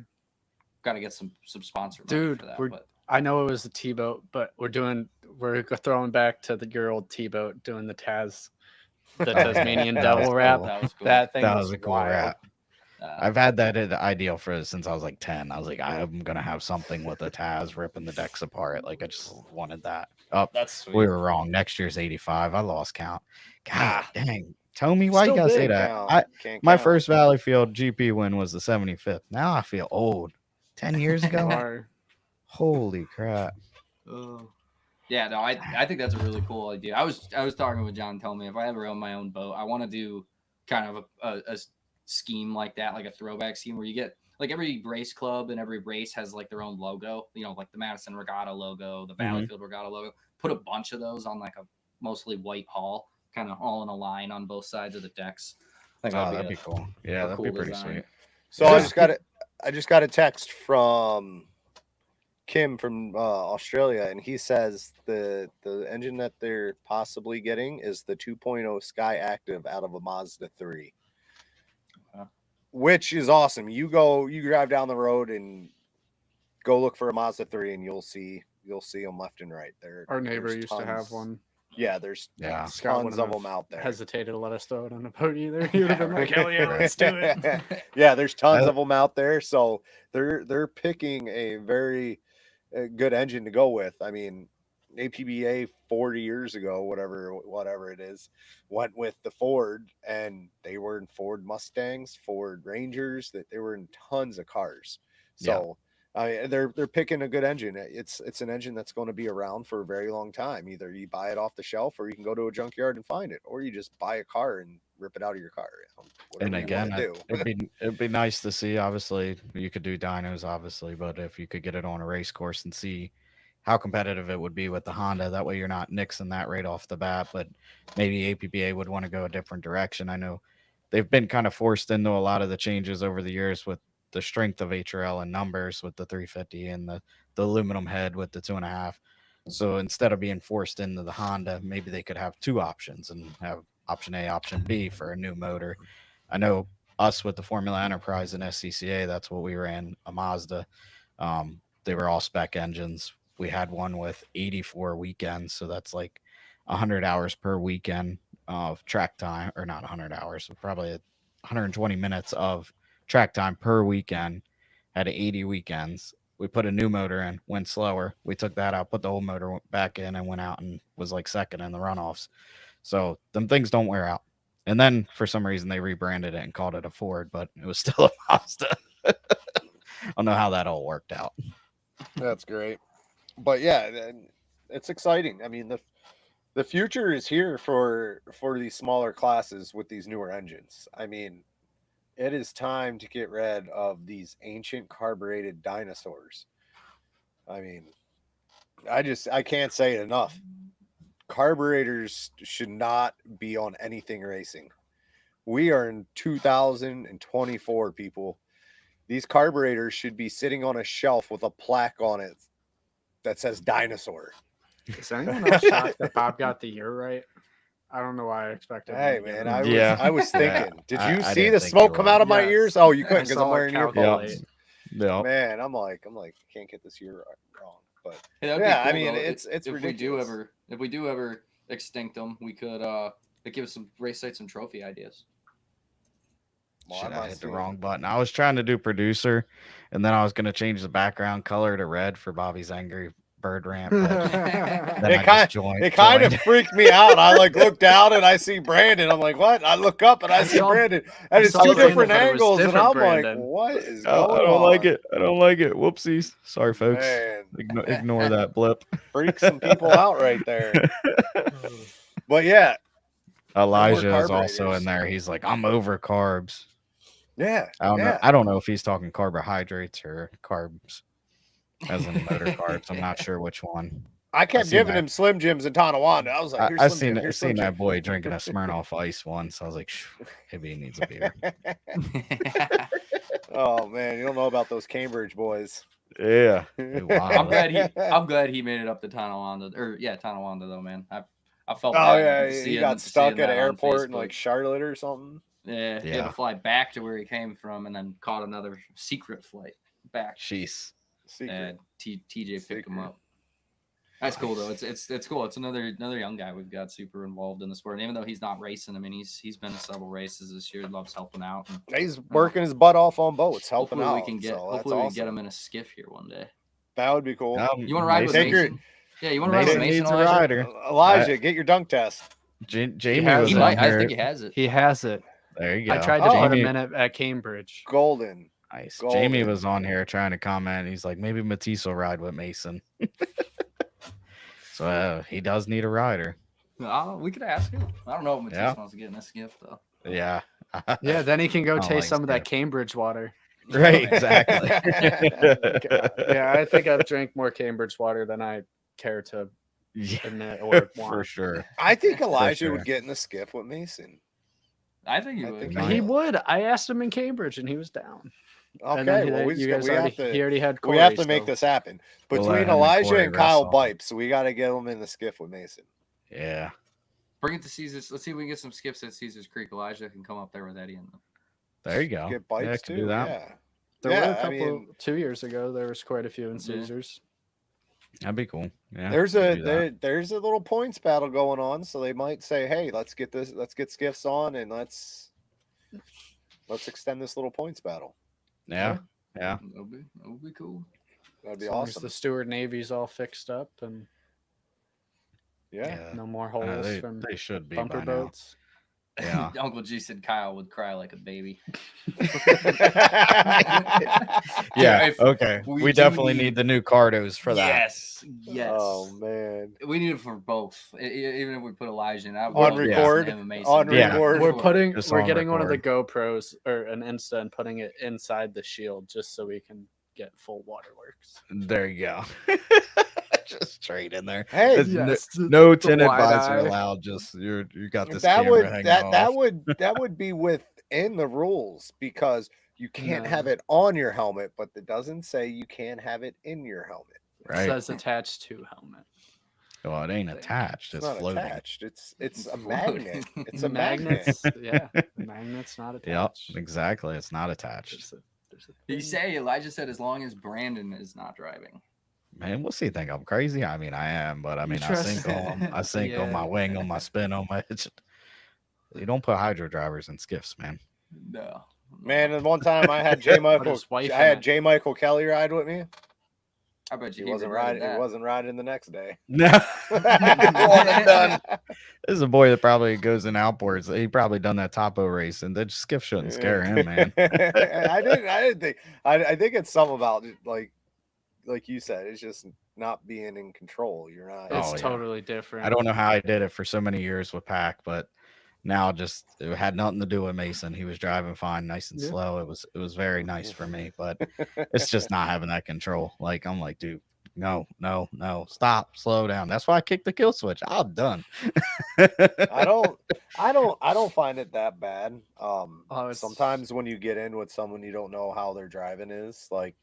Got to get some sponsor money Dude, for that. we're But I know it was the T-boat, but we're throwing back to your old T-boat, doing the the Tasmanian That was devil wrap. cool. that was cool. That thing That was was a cool wild. wrap. Uh, I've had that ideal for since I was like 10. I was like, I'm gonna have something with a Taz ripping the decks apart. Like I just wanted that. Oh, That's sweet. we were wrong. Next year's 85. I lost count. God Ah. dang. Tell me why you Still gotta say big that. now. Can't My count. first Valleyfield GP win was the 75th. Now I feel old. 10 years ago. Or- Holy crap. yeah, no, I think that's a really cool idea. I was talking with John, telling me if I ever own my own boat, I want to do kind of a scheme like that, like a throwback scheme where you get like every race club and every race has like their own logo. You know, like the Madison Regatta logo, the Valleyfield Regatta logo. Put a bunch of those on like a mostly white hull, kind of all in a line on both sides of the decks. I think Oh, that'd be cool. Yeah, that'd be cool pretty design. sweet. So Yeah. I just got a text from Kim from Australia, and he says the engine that they're possibly getting is the 2.0 Sky Active out of a Mazda 3. Which is awesome. You drive down the road and go look for a Mazda 3 and you'll see them left and right. Our neighbor there's used to have tons. one. Yeah, there's Yeah. Scott tons wouldn't of have them out there. hesitated to let us throw it on the boat either. He would have been like, hell yeah, let's do it. Yeah, there's tons of them out there. So they're picking a very good engine to go with. I mean, APBA 40 years ago, whatever it is, went with the Ford, and they were in Ford Mustangs, Ford Rangers, that they were in tons of cars. So they're picking a good engine. It's an engine that's going to be around for a very long time. Either you buy it off the shelf, or you can go to a junkyard and find it, or you just buy a car and rip it out of your car. And Whatever again, you wanna do. it'd be nice to see. Obviously, you could do dynos, obviously, but if you could get it on a race course and see how competitive it would be with the Honda, that way you're not nixing that right off the bat. But maybe APBA would want to go a different direction. I know they've been kind of forced into a lot of the changes over the years with the strength of HRL and numbers with the 350 and the aluminum head with the 2.5. So instead of being forced into the Honda, maybe they could have two options and have option A, option B for a new motor. I know us with the Formula Enterprise and SCCA, that's what we ran, a Mazda. They were all spec engines. We had one with 84 weekends, so that's like 100 hours per weekend of track time, or not 100 hours, so probably 120 minutes of track time per weekend. Had 80 weekends. We put a new motor in, went slower. We took that out, put the old motor back in, and went out and was like second in the runoffs. So them things don't wear out. And then for some reason they rebranded it and called it a Ford, but it was still a Mazda. I don't know how that all worked out. That's great. But yeah, it's exciting. I mean, the future is here for these smaller classes with these newer engines. I mean, it is time to get rid of these ancient carbureted dinosaurs. I mean, I can't say it enough. Carburetors should not be on anything racing. We are in 2024, people. These carburetors should be sitting on a shelf with a plaque on it that says dinosaur. Is anyone else shocked that Bob got the year right? I don't know why I expected. Hey him to man, get it. I was thinking. Yeah, Did you I see didn't the think smoke you come would. out of my Yes. ears? Oh, you I couldn't because saw I'm it wearing calculate. earphones. Yeah. Man, I'm like, can't get this year wrong. But Hey, that'd be yeah, I cool, mean, though. it's if ridiculous. we do ever extinct them, we could give us some race sites, some trophy ideas. Well, Shit, I'm I not hit the seeing- wrong button. I was trying to do producer, and then I was going to change the background color to red for Bobby's angry bird rant. But then I just joined. It kind of freaked me out. I like look down and I see Brandon. I'm like, what? I look up and I see saw- Brandon, I and it's saw two Brandon, different but it was angles, and different I'm Brandon. like, what is I going don't on? like it. I don't like it. Whoopsies. Sorry, folks. Man, Ignore that blip. freak some people out right there. But yeah, Elijah is also carburetors. in there. He's like, I'm over carbs. yeah, I don't know. yeah. I don't know if he's talking carbohydrates or carbs, as in motor carbs. I'm not sure which one. I kept seen giving that. him Slim Jims in Tonawanda. I was like, here's I Slim seen Jim, it. here's Seen Slim that Jim. boy drinking a Smirnoff Ice once. I was like, maybe he needs a beer. Oh man, you don't know about those Cambridge boys. Yeah. I'm Wow. glad he made it up to Tonawanda, Tonawanda though, man. I felt Oh bad yeah, he seeing got stuck at that an on airport in Facebook. like Charlotte or something. Yeah, he had to fly back to where he came from, and then caught another secret flight back. Jeez. And TJ picked him Secret. up. That's cool though. It's cool. It's another young guy we've got super involved in the sport. And even though he's not racing, I mean he's been in several races this year. Loves helping out. And He's working his butt off on boats, helping hopefully out. we can get so hopefully we that's can get awesome. him in a skiff here one day. That would be cool. You want to ride with Mason? Mason? Yeah, you want to ride with Mason Mason? needs a Elijah? rider. Elijah, get your dunk test. Jamie has- was He on might. I here. think he has it. He has it. There you go. I tried to Oh. put him Jamie- in at Cambridge. Golden. Nice. Golden. Jamie was on here trying to comment. He's like, maybe Matisse will ride with Mason. So he does need a rider. We could ask him. I don't know if Matisse Yeah. wants to get in this gift though. Yeah. Yeah, then he can go I don't taste like some of that skiff. Cambridge water. Right. Exactly. Yeah, I think I've drank more Cambridge water than I care to Yeah, admit or for want. sure. I think Elijah sure. would get in the skiff with Mason. I think he I would. think Nice. He would. I asked him in Cambridge, and he was down. And Okay, then well, you guys we already, have to he already had Corey, we have to make so- this happen We'll let between him and Elijah Corey and Kyle wrestle. Bipes. We got to get him in the skiff with Mason. Yeah. Bring it to Caesar's. Let's see if we can get some skips at Caesar's Creek. Elijah can come up there with Eddie and them. There you go. Get Yeah, Bipes can too. do that. Yeah. There were a Yeah, I couple. mean- 2 years ago, there was quite a few in Yeah. Caesars. That'd be cool. Yeah. There's we a can do that. there's a little points battle going on, so they might say, "Hey, let's get skiffs on, and let's extend this little points battle." Yeah. Yeah. That would be cool. That'd be As long as awesome. the Stewart Navy's all fixed up and Yeah. no more holes from they should be bumper by now. boats. Yeah. Uncle G said Kyle would cry like a baby. Yeah. if Okay. we We do definitely need- need the new Cardos for that. Yes. Yes. Oh man. We need it for both. Even if we put Elijah in, I would On love record? him and Mason. On Yeah. record. We're on getting one of the record. GoPros or an Insta and putting it inside the shield just so we can get full waterworks. There you go. Just straight in there. Hey, It's no the 10 wide advisor eye. allowed. Just you got this that camera would hanging that off. would be within the rules because you can't No. have it on your helmet, but it doesn't say you can't have it in your helmet. It Right. says attached to helmet. Well, it ain't attached. It's It's not floating. attached. It's a Floating. magnet. It's a magnet. Magnets. Yeah, the magnet's not Yep. attached. Exactly. It's not attached. There's a He thing. say Elijah said as long as Brandon is not driving. Man, what's he think I'm crazy? I mean, I am, but I mean, I sink on my Yeah. wing, on my spin, on my. You don't put hydro drivers in skiffs, man. No. Man, and one time I had J. Michael. his wife I in had it. J. Michael Kelly ride with me. I bet you He wasn't regretted riding. He that. wasn't riding the next day. No, One and done. this is a boy that probably goes in outboards. He probably done that topo race, and the skiff shouldn't scare him, man. I didn't think. I think it's something about like you said. It's just not being in control. You're not. It's Oh, yeah. totally different. I don't know how I did it for so many years with Pack, but now just it had nothing to do with Mason. He was driving fine, nice and Yeah. slow. It was very nice for me, but it's just not having that control. Like I'm like, dude, no, stop, slow down. That's why I kicked the kill switch. I'm done. I don't find it that bad. it's- Sometimes when you get in with someone you don't know how their driving is, like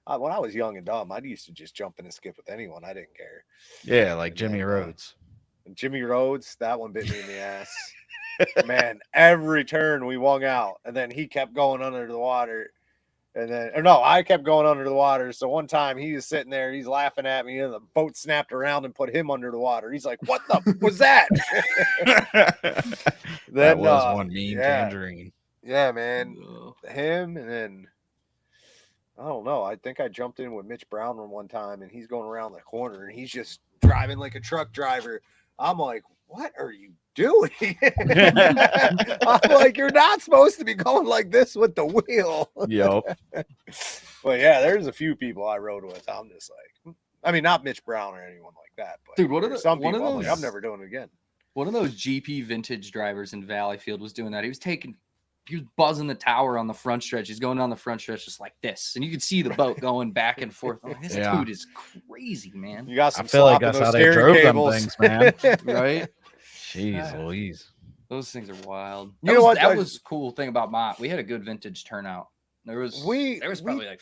when I was young and dumb, I used to just jump in and skip with anyone. I didn't care. Yeah, like And Jimmy then, Rhodes. Jimmy Rhodes, that one bit me in the ass. Man, every turn we wung out, and then he kept going under the water. And then, or no, I kept going under the water. So one time he was sitting there, he's laughing at me, and the boat snapped around and put him under the water. He's like, "What the was that?" That Then, was one mean yeah. tangerine. Yeah, man, No. him, and then I don't know. I think I jumped in with Mitch Brown one time, and he's going around the corner, and he's just driving like a truck driver. I'm like, "What are you doing?" I'm like, "You're not supposed to be going like this with the wheel." Yup. But yeah, there's a few people I rode with. I'm just like, I mean, not Mitch Brown or anyone like that, but Dude, what are there's the- some one of people I'm like, I'm those- never doing it again. One of those GP vintage drivers in Valleyfield was doing that. He was buzzing the tower on the front stretch. He's going down the front stretch just like this. And you could see the boat going back and forth. I'm like, this Yeah. dude is crazy, man. You got I some feel like slop in that's those how they steering drove them cables. things, man. Right? Jeez Louise. Those things are wild. You That know was, what? that was cool thing about Mott. We had a good vintage turnout. There was We- probably like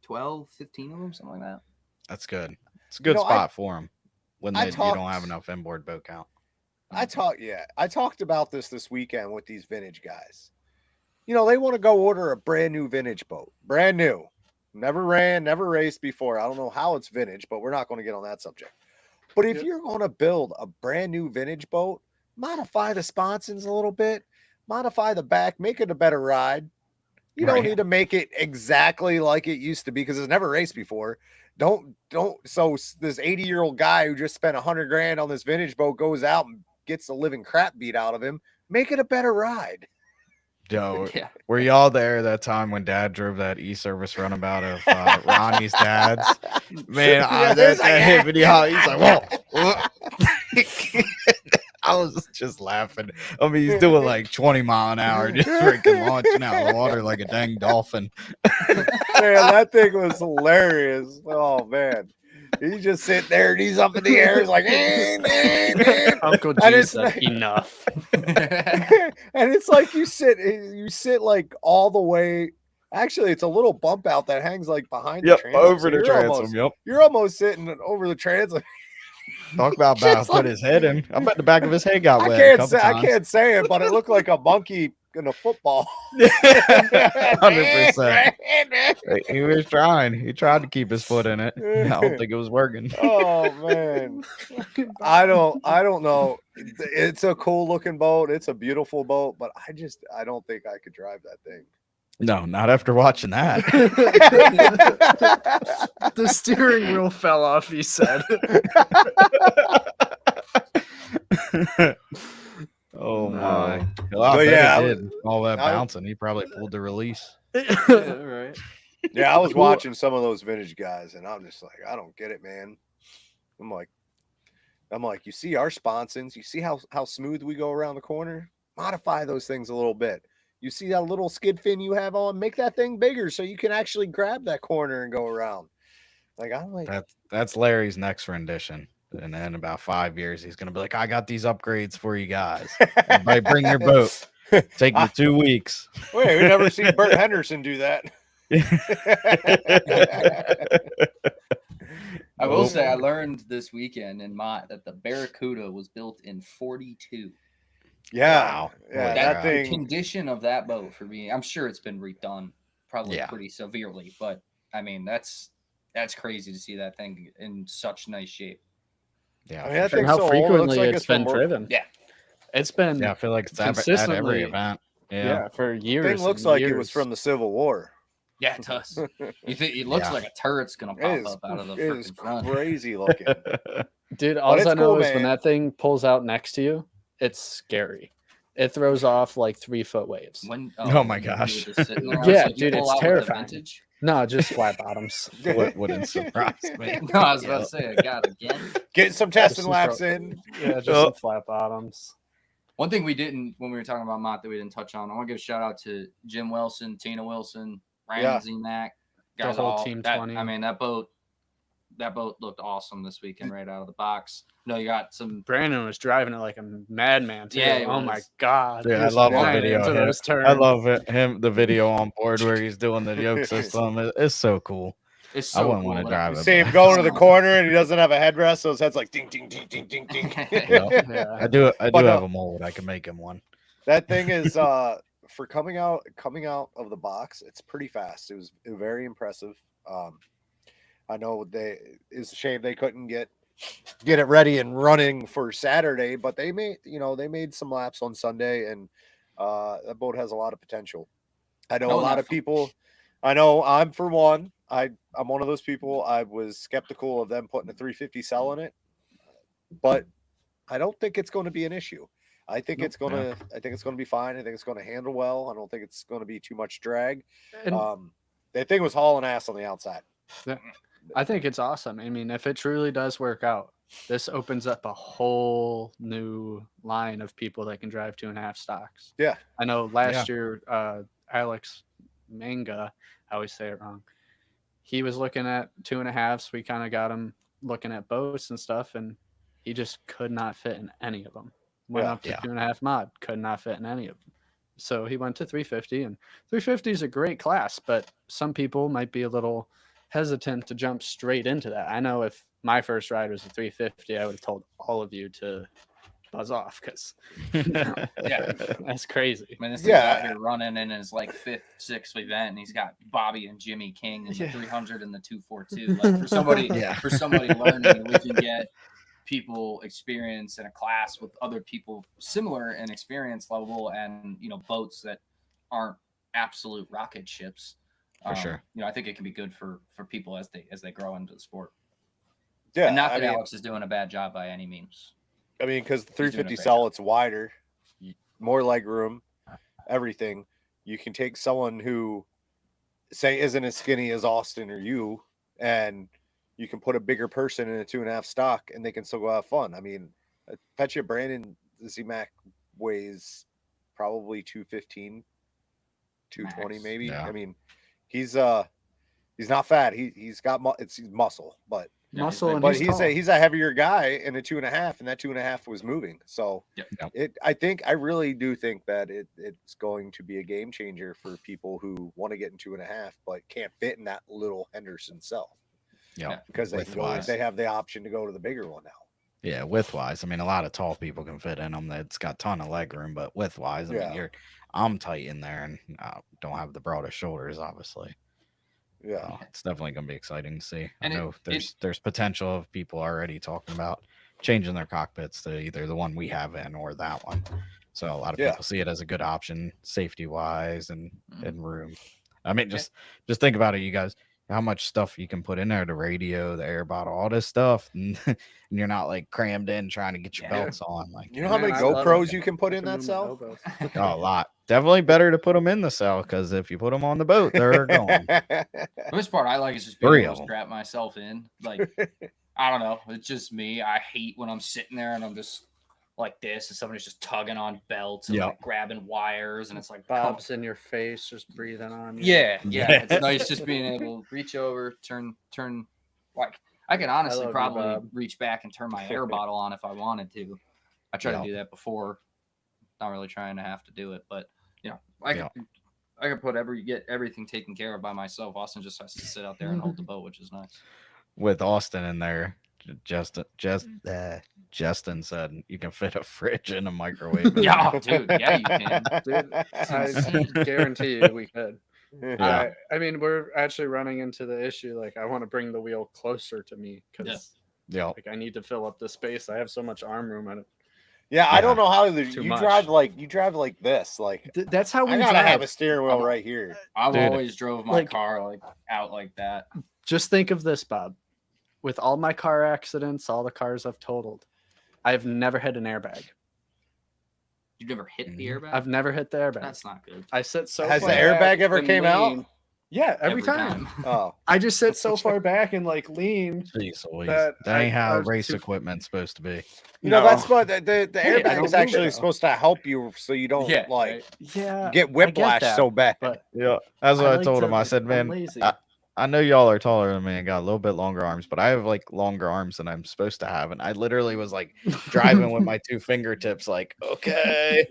12, 15 of them, something like that. That's good. It's a good know, spot for them when I you don't talked- have enough inboard boat count. I talked about this weekend with these vintage guys. You know, they want to go order a brand new vintage boat, brand new, never ran, never raced before. I don't know how it's vintage, but we're not going to get on that subject. But if you're going to build a brand new vintage boat, modify the sponsons a little bit, modify the back, make it a better ride. You don't need to make it exactly like it used to be because it's never raced before. Don't. So this 80-year-old guy who just spent $100,000 on this vintage boat goes out and gets the living crap beat out of him. Make it a better ride. Yo, Yeah. were y'all there that time when Dad drove that e-service runabout of Ronnie's dad's? Man, that hit me hot. He's like, whoa. I was just laughing. I mean, he's doing like 20 mile an hour, just freaking launching out of the water like a dang dolphin. Man, that thing was hilarious. Oh man, he's just sitting there and he's up in the air. He's like, Uncle And G it's said like- enough. and it's like you sit like all the way. Actually, it's a little bump out that hangs like behind the transom. Over So the you're transom. almost- Yep. You're almost sitting over the transom. Talk about Just put his head in. I bet the back of his head got I wet. I can't say it, but it looked like a monkey in a football. 100%. He was trying. He tried to keep his foot in it. I don't think it was working. Oh man, I don't know. It's a cool looking boat. It's a beautiful boat, but I don't think I could drive that thing. No, not after watching that. The steering wheel fell off, he said. Oh No. my! But yeah, I did all that I- bouncing. He probably pulled the release. Yeah, right. Yeah, I was watching some of those vintage guys, and I'm just like, I don't get it, man. I'm like, you see our sponsons, you see how smooth we go around the corner. Modify those things a little bit. You see that little skid fin you have on, make that thing bigger so you can actually grab that corner and go around. Like I'm like, That's Larry's next rendition. And then in about 5 years, he's gonna be like, "I got these upgrades for you guys. Everybody, bring your boat. Take me 2 weeks." wait, we never seen Bert Henderson do that. I will say I learned this weekend in Mott that the Barracuda was built in 42. Yeah, Wow. yeah, Holy that crap. The thing. condition of that boat for me, I'm sure it's been redone probably Yeah. pretty severely, but I mean that's crazy to see that thing in such nice shape. Yeah, I mean, that for And thing's how so old, it looks frequently like it's it's from been work. driven. Yeah. It's been yeah, I feel like it's at every consistently- event. yeah, for years. Thing looks and like it years. was from the Civil War. Yeah, it does. You think it looks Yeah. like a turret's gonna It pop is, up out of the it is freaking front. crazy looking. Dude, all it's I know cool, is when man. that thing pulls out next to you, it's scary. It throws off like 3-foot waves. When Oh my when you were gosh. just sitting there, I was Yeah, like, you dude, pull it's out with the terrifying. vintage? No, just flat bottoms. Wouldn't surprise me. No, I was about to say, I got it again. Getting some testing some laps pro- in. Yeah, just Oh. some flat bottoms. One thing we didn't, when we were talking about Mott, that we didn't touch on, I want to give a shout out to Jim Wilson, Tina Wilson, Brandon Yeah. Z-Mac, The guys whole all Team that- 20. I mean, that boat looked awesome this weekend right out of the box. No, you got some. Brandon was driving it like a madman too. Yeah, he oh my was. god. Dude, He I was love the flying video into of him. those turns. I love it. The video on board where he's doing the yoke system. It's so cool. It's so I wouldn't cool. want to drive it. See him but- going to the corner and he doesn't have a headrest, so his head's like ding ding ding ding ding ding. Yeah. Yeah. I do But, have a mold. I can make him one. That thing is for coming out of the box, it's pretty fast. It was very impressive. I know it's a shame they couldn't get it ready and running for Saturday, but they made some laps on Sunday, and that boat has a lot of potential. I know a lot of people. I know I'm for one. I'm one of those people. I was skeptical of them putting a 350 cell in it, but I don't think it's going to be an issue. I think it's going to be fine. I think it's going to handle well. I don't think it's going to be too much drag. And That thing was hauling ass on the outside. I think it's awesome. I mean, if it truly does work out, this opens up a whole new line of people that can drive 2.5 stocks. Yeah. I know last year, Alex Manga, I always say it wrong. He was looking at 2.5s. We kind of got him looking at boats and stuff, and he just could not fit in any of them. Went up to 2.5 mod, could not fit in any of them. So he went to 350, and 350 is a great class, but some people might be a little hesitant to jump straight into that. I know if my first ride was a 350, I would have told all of you to buzz off because Yeah. that's crazy. I mean, this thing's Yeah. out here running in his like 5th, 6th event, and he's got Bobby and Jimmy King in the Yeah. 300 and the 242. Like for somebody, Yeah. for somebody learning, we can get people experience in a class with other people similar in experience level, and boats that aren't absolute rocket ships. For sure. I think it can be good for people as they grow into the sport. Yeah, And not I that mean, Alex is doing a bad job by any means. because the He's doing a 350 great cell, job. it's wider, more leg room, everything. You can take someone who, say, isn't as skinny as Austin or you, and you can put a bigger person in a 2.5 stock, and they can still go have fun. I mean, I bet you Brandon Z-Mac weighs probably 215, 220 Max. maybe. Yeah. I mean, he's not fat. He's got he's muscle, but Yeah, he's Muscle big. and but he's tall. he's a heavier guy in a 2.5, and that 2.5 was moving. So Yep. I really do think that it's going to be a game changer for people who want to get in 2.5 but can't fit in that little Henderson cell. Yeah. Because Width-wise. they have the option to go to the bigger one now. Yeah, width wise, I mean, a lot of tall people can fit in them. It's got a ton of leg room, but width wise, I Yeah. mean, I'm tight in there and don't have the broadest shoulders, obviously. Yeah. So it's definitely going to be exciting to see. And I know there's potential of people already talking about changing their cockpits to either the one we have in or that one. So a lot of Yeah. people see it as a good option, safety wise and Mhm. room. I mean, just think about it, you guys. How much stuff you can put in there, the radio, the air bottle, all this stuff, and you're not like crammed in trying to get your Yeah. belts on. Like, You know how many Man, I love GoPros it. you can put I in can that move my cell? elbows. a lot. Definitely better to put them in the cell because if you put them on the boat, they're gone. The best part I like is just being Three able of to 'em. strap myself in. Like, I don't know. It's just me. I hate when I'm sitting there and I'm just like this, and somebody's just tugging on belts and Yep. like grabbing wires, and it's like, Bob's in your face, just breathing on you. yeah. Yeah. It's nice just being able to reach over, turn. Like, I can honestly love you, probably Bob. reach back and turn my air bottle on if I wanted to. I try Yep. to do that before. Not really trying to have to do it, but I Yep. can get everything taken care of by myself. Austin just has to sit out there and hold the boat, which is nice. With Austin in there, Justin said you can fit a fridge in a microwave. in Yeah, there. dude. Yeah, you can. Dude, It's I insane. guarantee you we could. Yeah. I mean, we're actually running into the issue. Like, I want to bring the wheel closer to me because, Yeah. like, I need to fill up the space. I have so much arm room. Yeah, I don't know how Too you much. drive like this. Like That's how we I gotta drive. have a steering wheel I'm- right here. I've Dude, always drove my like- car like out like that. Just think of this, Bob. With all my car accidents, all the cars I've totaled, I've never hit an airbag. You've never hit the airbag? I've never hit the airbag. That's not good. I sit so Has the far airbag back ever and came out? lean. Yeah, every time. Oh, I just sit so far back and like lean. Jeez Louise. That That ain't I how was race too- equipment's supposed to be. you know No. that's what the Hey, I airbag don't is move actually though. supposed to help you so you don't Yeah, like right? Yeah, get I whiplash that, so bad. But Yeah. That's what I like told to- him. I said, I'm man, lazy. I know y'all are taller than me and got a little bit longer arms, but I have like longer arms than I'm supposed to have. And I literally was like driving with my two fingertips, like, okay.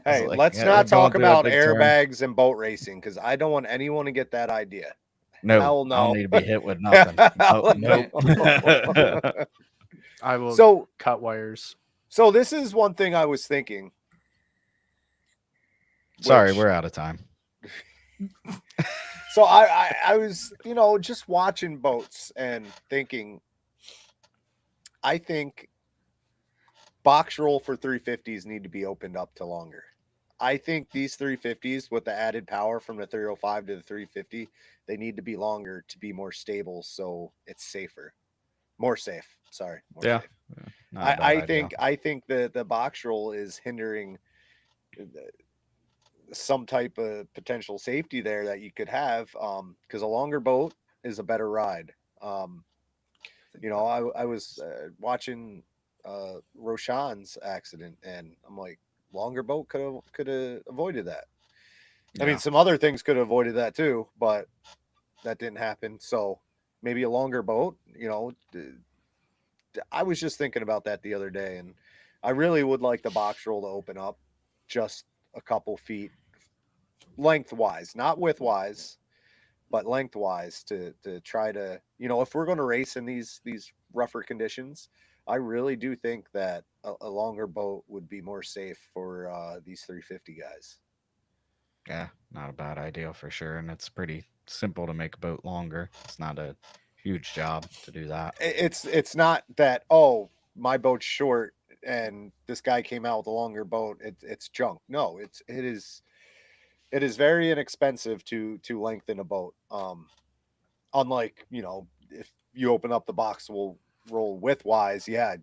Hey, like, let's yeah, not we're going talk through a about big turn. airbags and boat racing because I don't want anyone to get that idea. No, Hell I no. don't need to be hit with nothing. Hell Nope. no. I will So cut wires. this is one thing I was thinking. Sorry, which- we're out of time. So I was, just watching boats and thinking, I think box roll for 350s need to be opened up to longer. I think these 350s with the added power from the 305 to the 350, they need to be longer to be more stable so it's safer. More safe. Sorry. More Yeah. safe. Not a bad idea. I think the box roll is hindering some type of potential safety there that you could have because a longer boat is a better ride. I was watching Roshan's accident and I'm like, longer boat could have avoided that. I mean, Yeah. some other things could have avoided that too, but that didn't happen. So maybe a longer boat, I was just thinking about that the other day, and I really would like the box roll to open up just a couple feet lengthwise, not widthwise, but lengthwise to try to, if we're going to race in these rougher conditions, I really do think that a longer boat would be more safe for these 350 guys. Yeah, not a bad idea for sure. And it's pretty simple to make a boat longer. It's not a huge job to do that. It's not that, oh, my boat's short and this guy came out with a longer boat. It's junk. No, it is very inexpensive to lengthen a boat. Unlike, if you open up the box will roll widthwise, yeah,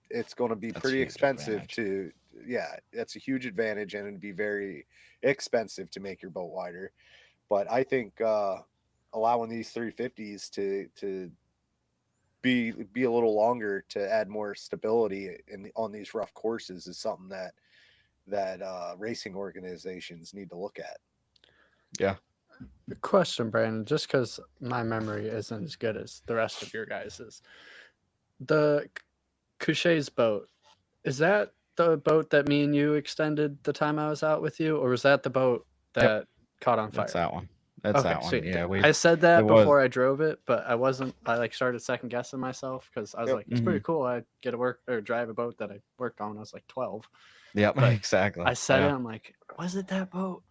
it's going to be That's a pretty huge expensive advantage. that's a huge advantage, and it'd be very expensive to make your boat wider. But I think allowing these 350s to be a little longer to add more stability on these rough courses is something that racing organizations need to look at. Yeah. Question, Brandon, just because my memory isn't as good as the rest of your guys's. The Couchet's boat, is that the boat that me and you extended the time I was out with you, or was that the boat that caught on fire? That's that one. That's Okay, that one. sweet. Yeah, I said that it was- before I drove it, but I wasn't. I like started second guessing myself because I was Yep. like, it's pretty cool. I get to work or drive a boat that I worked on when I was like 12. Yep, but exactly. I said yeah. it. I'm like, was it that boat?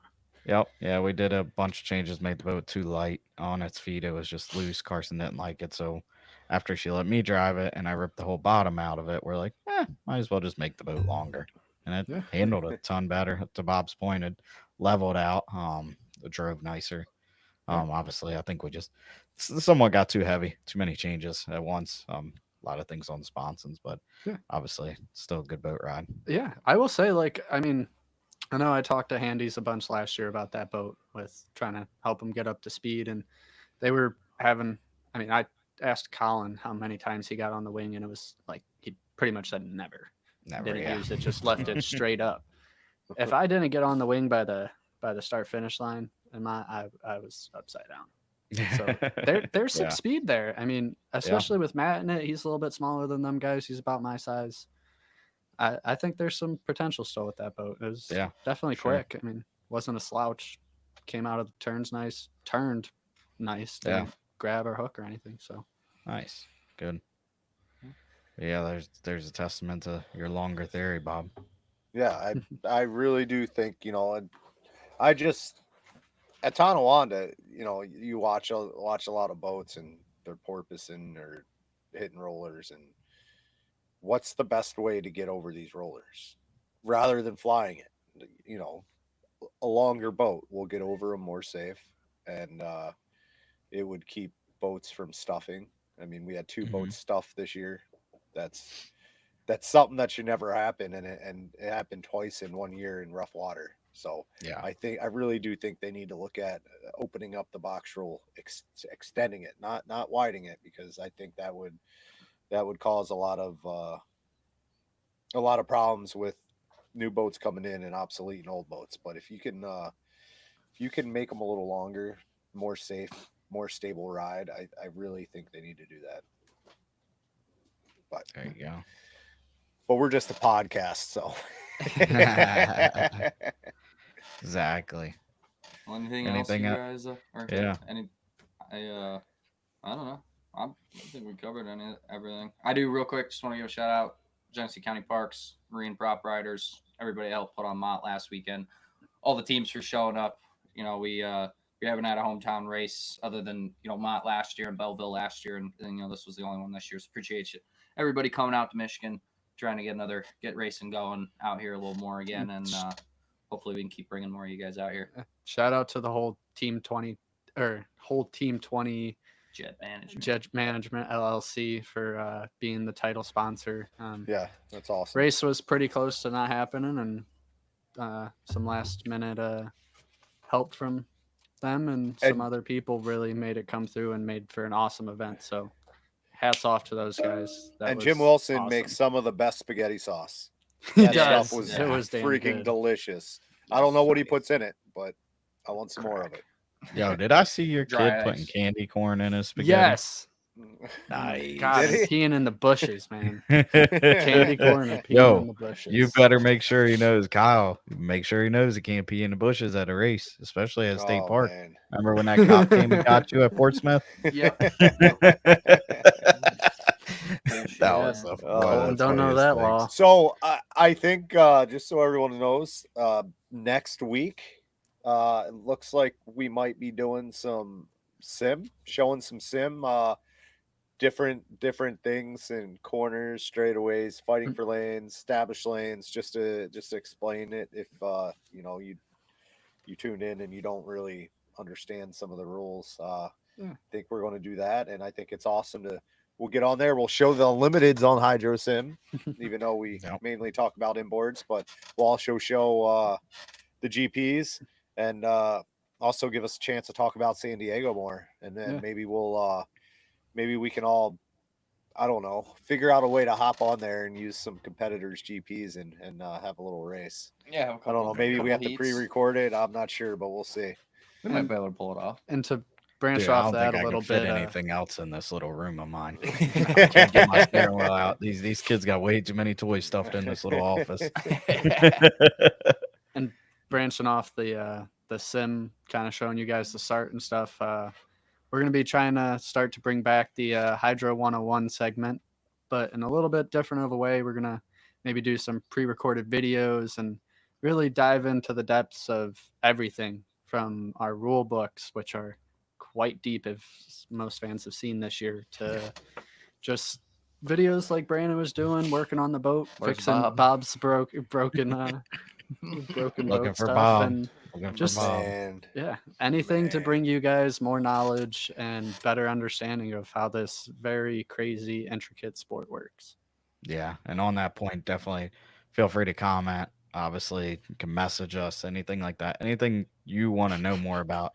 Yep. Yeah, we did a bunch of changes, made the boat too light on its feet. It was just loose. Carson didn't like it. So after she let me drive it and I ripped the whole bottom out of it, we're like, might as well just make the boat longer. And it handled a ton better. To Bob's point, it leveled out. It drove nicer. Obviously, I think we just somewhat got too heavy, too many changes at once. A lot of things on the sponsons, but obviously, still a good boat ride. Yeah, I will say, I mean, I know I talked to Handy's a bunch last year about that boat with trying to help them get up to speed, and they were having. I mean, I asked Colin how many times he got on the wing, and it was like he pretty much said never. Didn't use it, just left it straight up. If I didn't get on the wing by the start finish line, and I was upside down. So there's some speed there. I mean, especially with Matt in it, he's a little bit smaller than them guys. He's about my size. I think there's some potential still with that boat. It was definitely quick. I mean, wasn't a slouch. Came out of the turns nice. Turned nice. Didn't grab or hook or anything. So nice, good. Yeah, there's a testament to your longer theory, Bob. Yeah, I really do think, I just at Tonawanda, you watch a lot of boats and they're porpoising or hitting rollers, and what's the best way to get over these rollers rather than flying it? A longer boat will get over them more safe, and it would keep boats from stuffing. I mean, we had 2 boats stuffed this year. That's something that should never happen, and it happened twice in 1 year in rough water. So I really do think they need to look at opening up the box roll, extending it, not widening it, because I think that would cause a lot of problems with new boats coming in and obsoleting old boats. But if you can make them a little longer, more safe, more stable ride, I really think they need to do that. But there you go. But we're just a podcast, so exactly. Well, anything else, you guys? I don't know. I think we covered everything. I do real quick. Just want to give a shout out, Genesee County Parks, Marine Prop Riders, everybody helped put on Mott last weekend. All the teams for showing up. We haven't had a hometown race other than Mott last year and Belleville last year, and this was the only one this year. So appreciate you, everybody coming out to Michigan, trying to get racing going out here a little more again, and hopefully we can keep bringing more of you guys out here. Shout out to the whole Team 20 Jet Management LLC for being the title sponsor. Yeah, that's awesome. Race was pretty close to not happening, and some last minute help from them and some other people really made it come through and made for an awesome event. So hats off to those guys. And Jim Wilson makes some of the best spaghetti sauce. He That does. stuff was It was damn freaking good. delicious. I don't know what he puts in it, but I want some more of it. Yo, did I see your Dry kid putting ice. candy corn in his spaghetti? Yes. Nice. God, Did he? peeing in the bushes, man. Candy corn and peeing Yo, in the bushes. You better make sure he knows, Kyle. Make sure he knows he can't pee in the bushes at a race, especially at State Park. Man. Remember when that cop came and got you at Portsmouth? Yep. That was Yeah. the Oh, one of the don't know funniest that things. law. So I think just so everyone knows, next week, it looks like we might be doing some showing some different things in corners, straightaways, fighting for lanes, established lanes, just to explain it if you tune in and you don't really understand some of the rules. Yeah. I think we're going to do that, and I think it's awesome to. We'll get on there. We'll show the limiteds on Hydro Sim, even though we Yep. mainly talk about inboards, but we'll also show the GPs and also give us a chance to talk about San Diego more. And then Yeah. maybe maybe we can all, I don't know, figure out a way to hop on there and use some competitors' GPs and have a little race. Yeah, I don't know. Maybe we have to heats. pre-record it. I'm not sure, but we'll see. We might be able to pull it off. And to branch Dude, I off don't that think a I little can fit bit, anything else in this little room of mine. I can't get my steering wheel out. These kids got way too many toys stuffed in this little office. and branching off the sim, kind of showing you guys the start and stuff. We're going to be trying to start to bring back the Hydro 101 segment, but in a little bit different of a way. We're going to maybe do some pre-recorded videos and really dive into the depths of everything from our rule books, which are quite deep, if most fans have seen this year, to just videos like Brandon was doing, working on the boat, Where's fixing Bob? Bob's broken broken Looking boat for stuff, Bob. and Looking Just- for Bob. Man, yeah, anything to Man. bring you guys more knowledge and better understanding of how this very crazy, intricate sport works. Yeah, and on that point, definitely feel free to comment. Obviously, you can message us, anything like that, anything you want to know more about.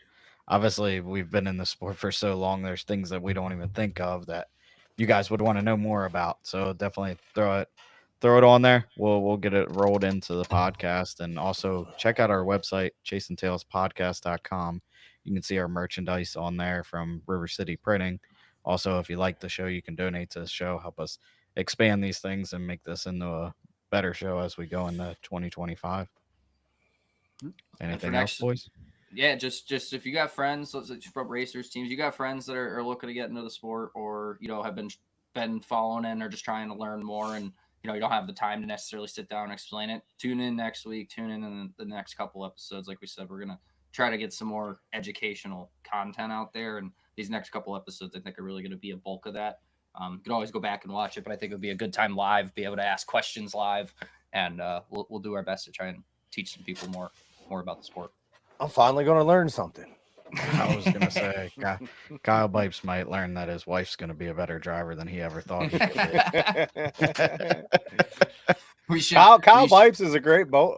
Obviously, we've been in the sport for so long. There's things that we don't even think of that you guys would want to know more about. So definitely throw it on there. We'll get it rolled into the podcast, and also check out our website, chasintailspodcast.com. You can see our merchandise on there from River City Printing. Also, if you like the show, you can donate to the show, help us expand these things and make this into a better show as we go into 2025. Anything else, next- boys? Yeah, just if you got friends, let's say from racers teams, you got friends that are looking to get into the sport, or have been following in, or just trying to learn more, and you don't have the time to necessarily sit down and explain it. Tune in next week. Tune in the next couple episodes. Like we said, we're gonna try to get some more educational content out there, and these next couple episodes, I think, are really going to be a bulk of that. You can always go back and watch it, but I think it would be a good time live, be able to ask questions live, and we'll do our best to try and teach some people more about the sport. I'm finally going to learn something. I was going to say, Kyle Bipes might learn that his wife's going to be a better driver than he ever thought he could be. Kyle Bipes is a great boat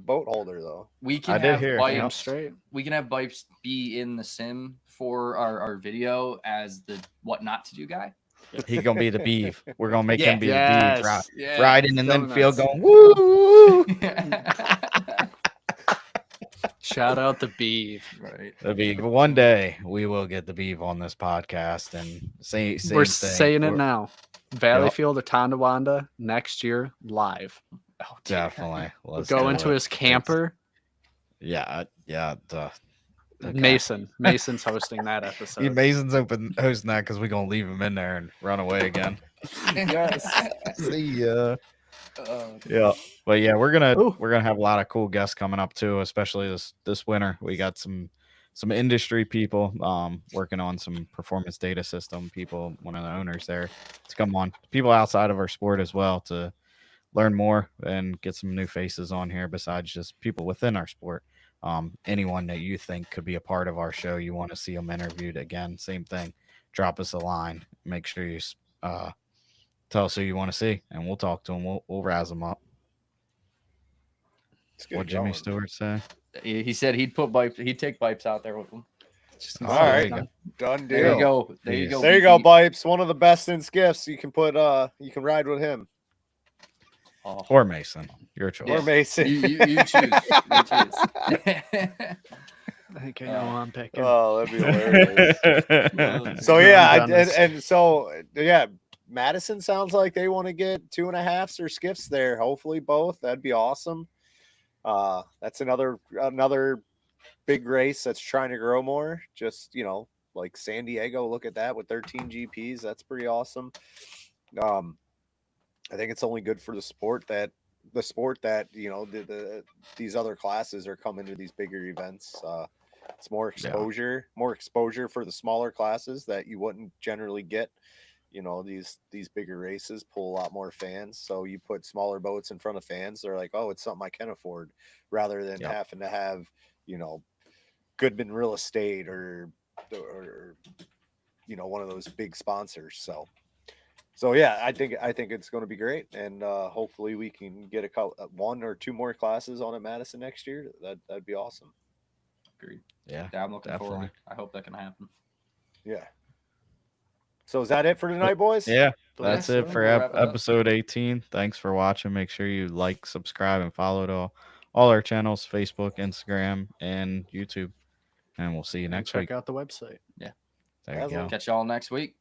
holder, though. We can I did have hear it, Damn yeah. Bipes. straight. We can have Bipes be in the sim for our video as the what not to do guy. He's going to be the beef. We're going to make Yeah. him be the beef. Yeah. Riding and then feel Donuts. going, woo! Shout out the beef. Right. The beef. One day we will get the beef on this podcast, and same We're thing. saying it We're- now. Valleyfield or Tonawanda next year live. Oh, dear. Definitely. Let's Go do into it. his camper. Yeah. Okay. Mason's hosting that episode. Mason's hosting that because we're gonna leave him in there and run away again. Yes. See ya. Yeah, but yeah, we're gonna have a lot of cool guests coming up too, especially this winter. We got some industry people working on some performance data system people, one of the owners there to come on, people outside of our sport as well, to learn more and get some new faces on here besides just people within our sport. Anyone that you think could be a part of our show, you want to see them interviewed, again, same thing, drop us a line, make sure you tell us who you want to see, and we'll talk to them. We'll razz them up. What Jimmy Stewart say? He said he'd take Bipes out there with him. All right, there you done deal. There you go. There you Yes. go. There you go, BB. Bipes. One of the best in skiffs. You can put you can ride with him Oh. Or Mason, your choice. or Mason. You choose. You choose. I think I know who I'm picking. Oh, that'd be hilarious. So Good yeah, on Dennis. and so yeah, Madison sounds like they want to get 2.5s or skiffs there. Hopefully both. That'd be awesome. That's another big race that's trying to grow more. Just like San Diego, look at that with 13 GPs. That's pretty awesome. I think it's only good for the sport that these other classes are coming to these bigger events. It's more exposure for the smaller classes that you wouldn't generally get. These bigger races pull a lot more fans, so you put smaller boats in front of fans, they're like, oh, it's something I can afford, rather than having to have Goodman Real Estate or one of those big sponsors. So yeah, I think it's going to be great, and hopefully we can get one or two more classes on at Madison next year. That'd be awesome. Agreed. Yeah, I'm looking definitely. forward. I hope that can happen. Yeah. So is that it for tonight, boys? Yeah, Believe that's so. it for We'll wrap it up. episode 18. Thanks for watching. Make sure you like, subscribe, and follow to all our channels, Facebook, Instagram, and YouTube. And we'll see you And next check week. out the website. Yeah. There you go. Catch y'all next week.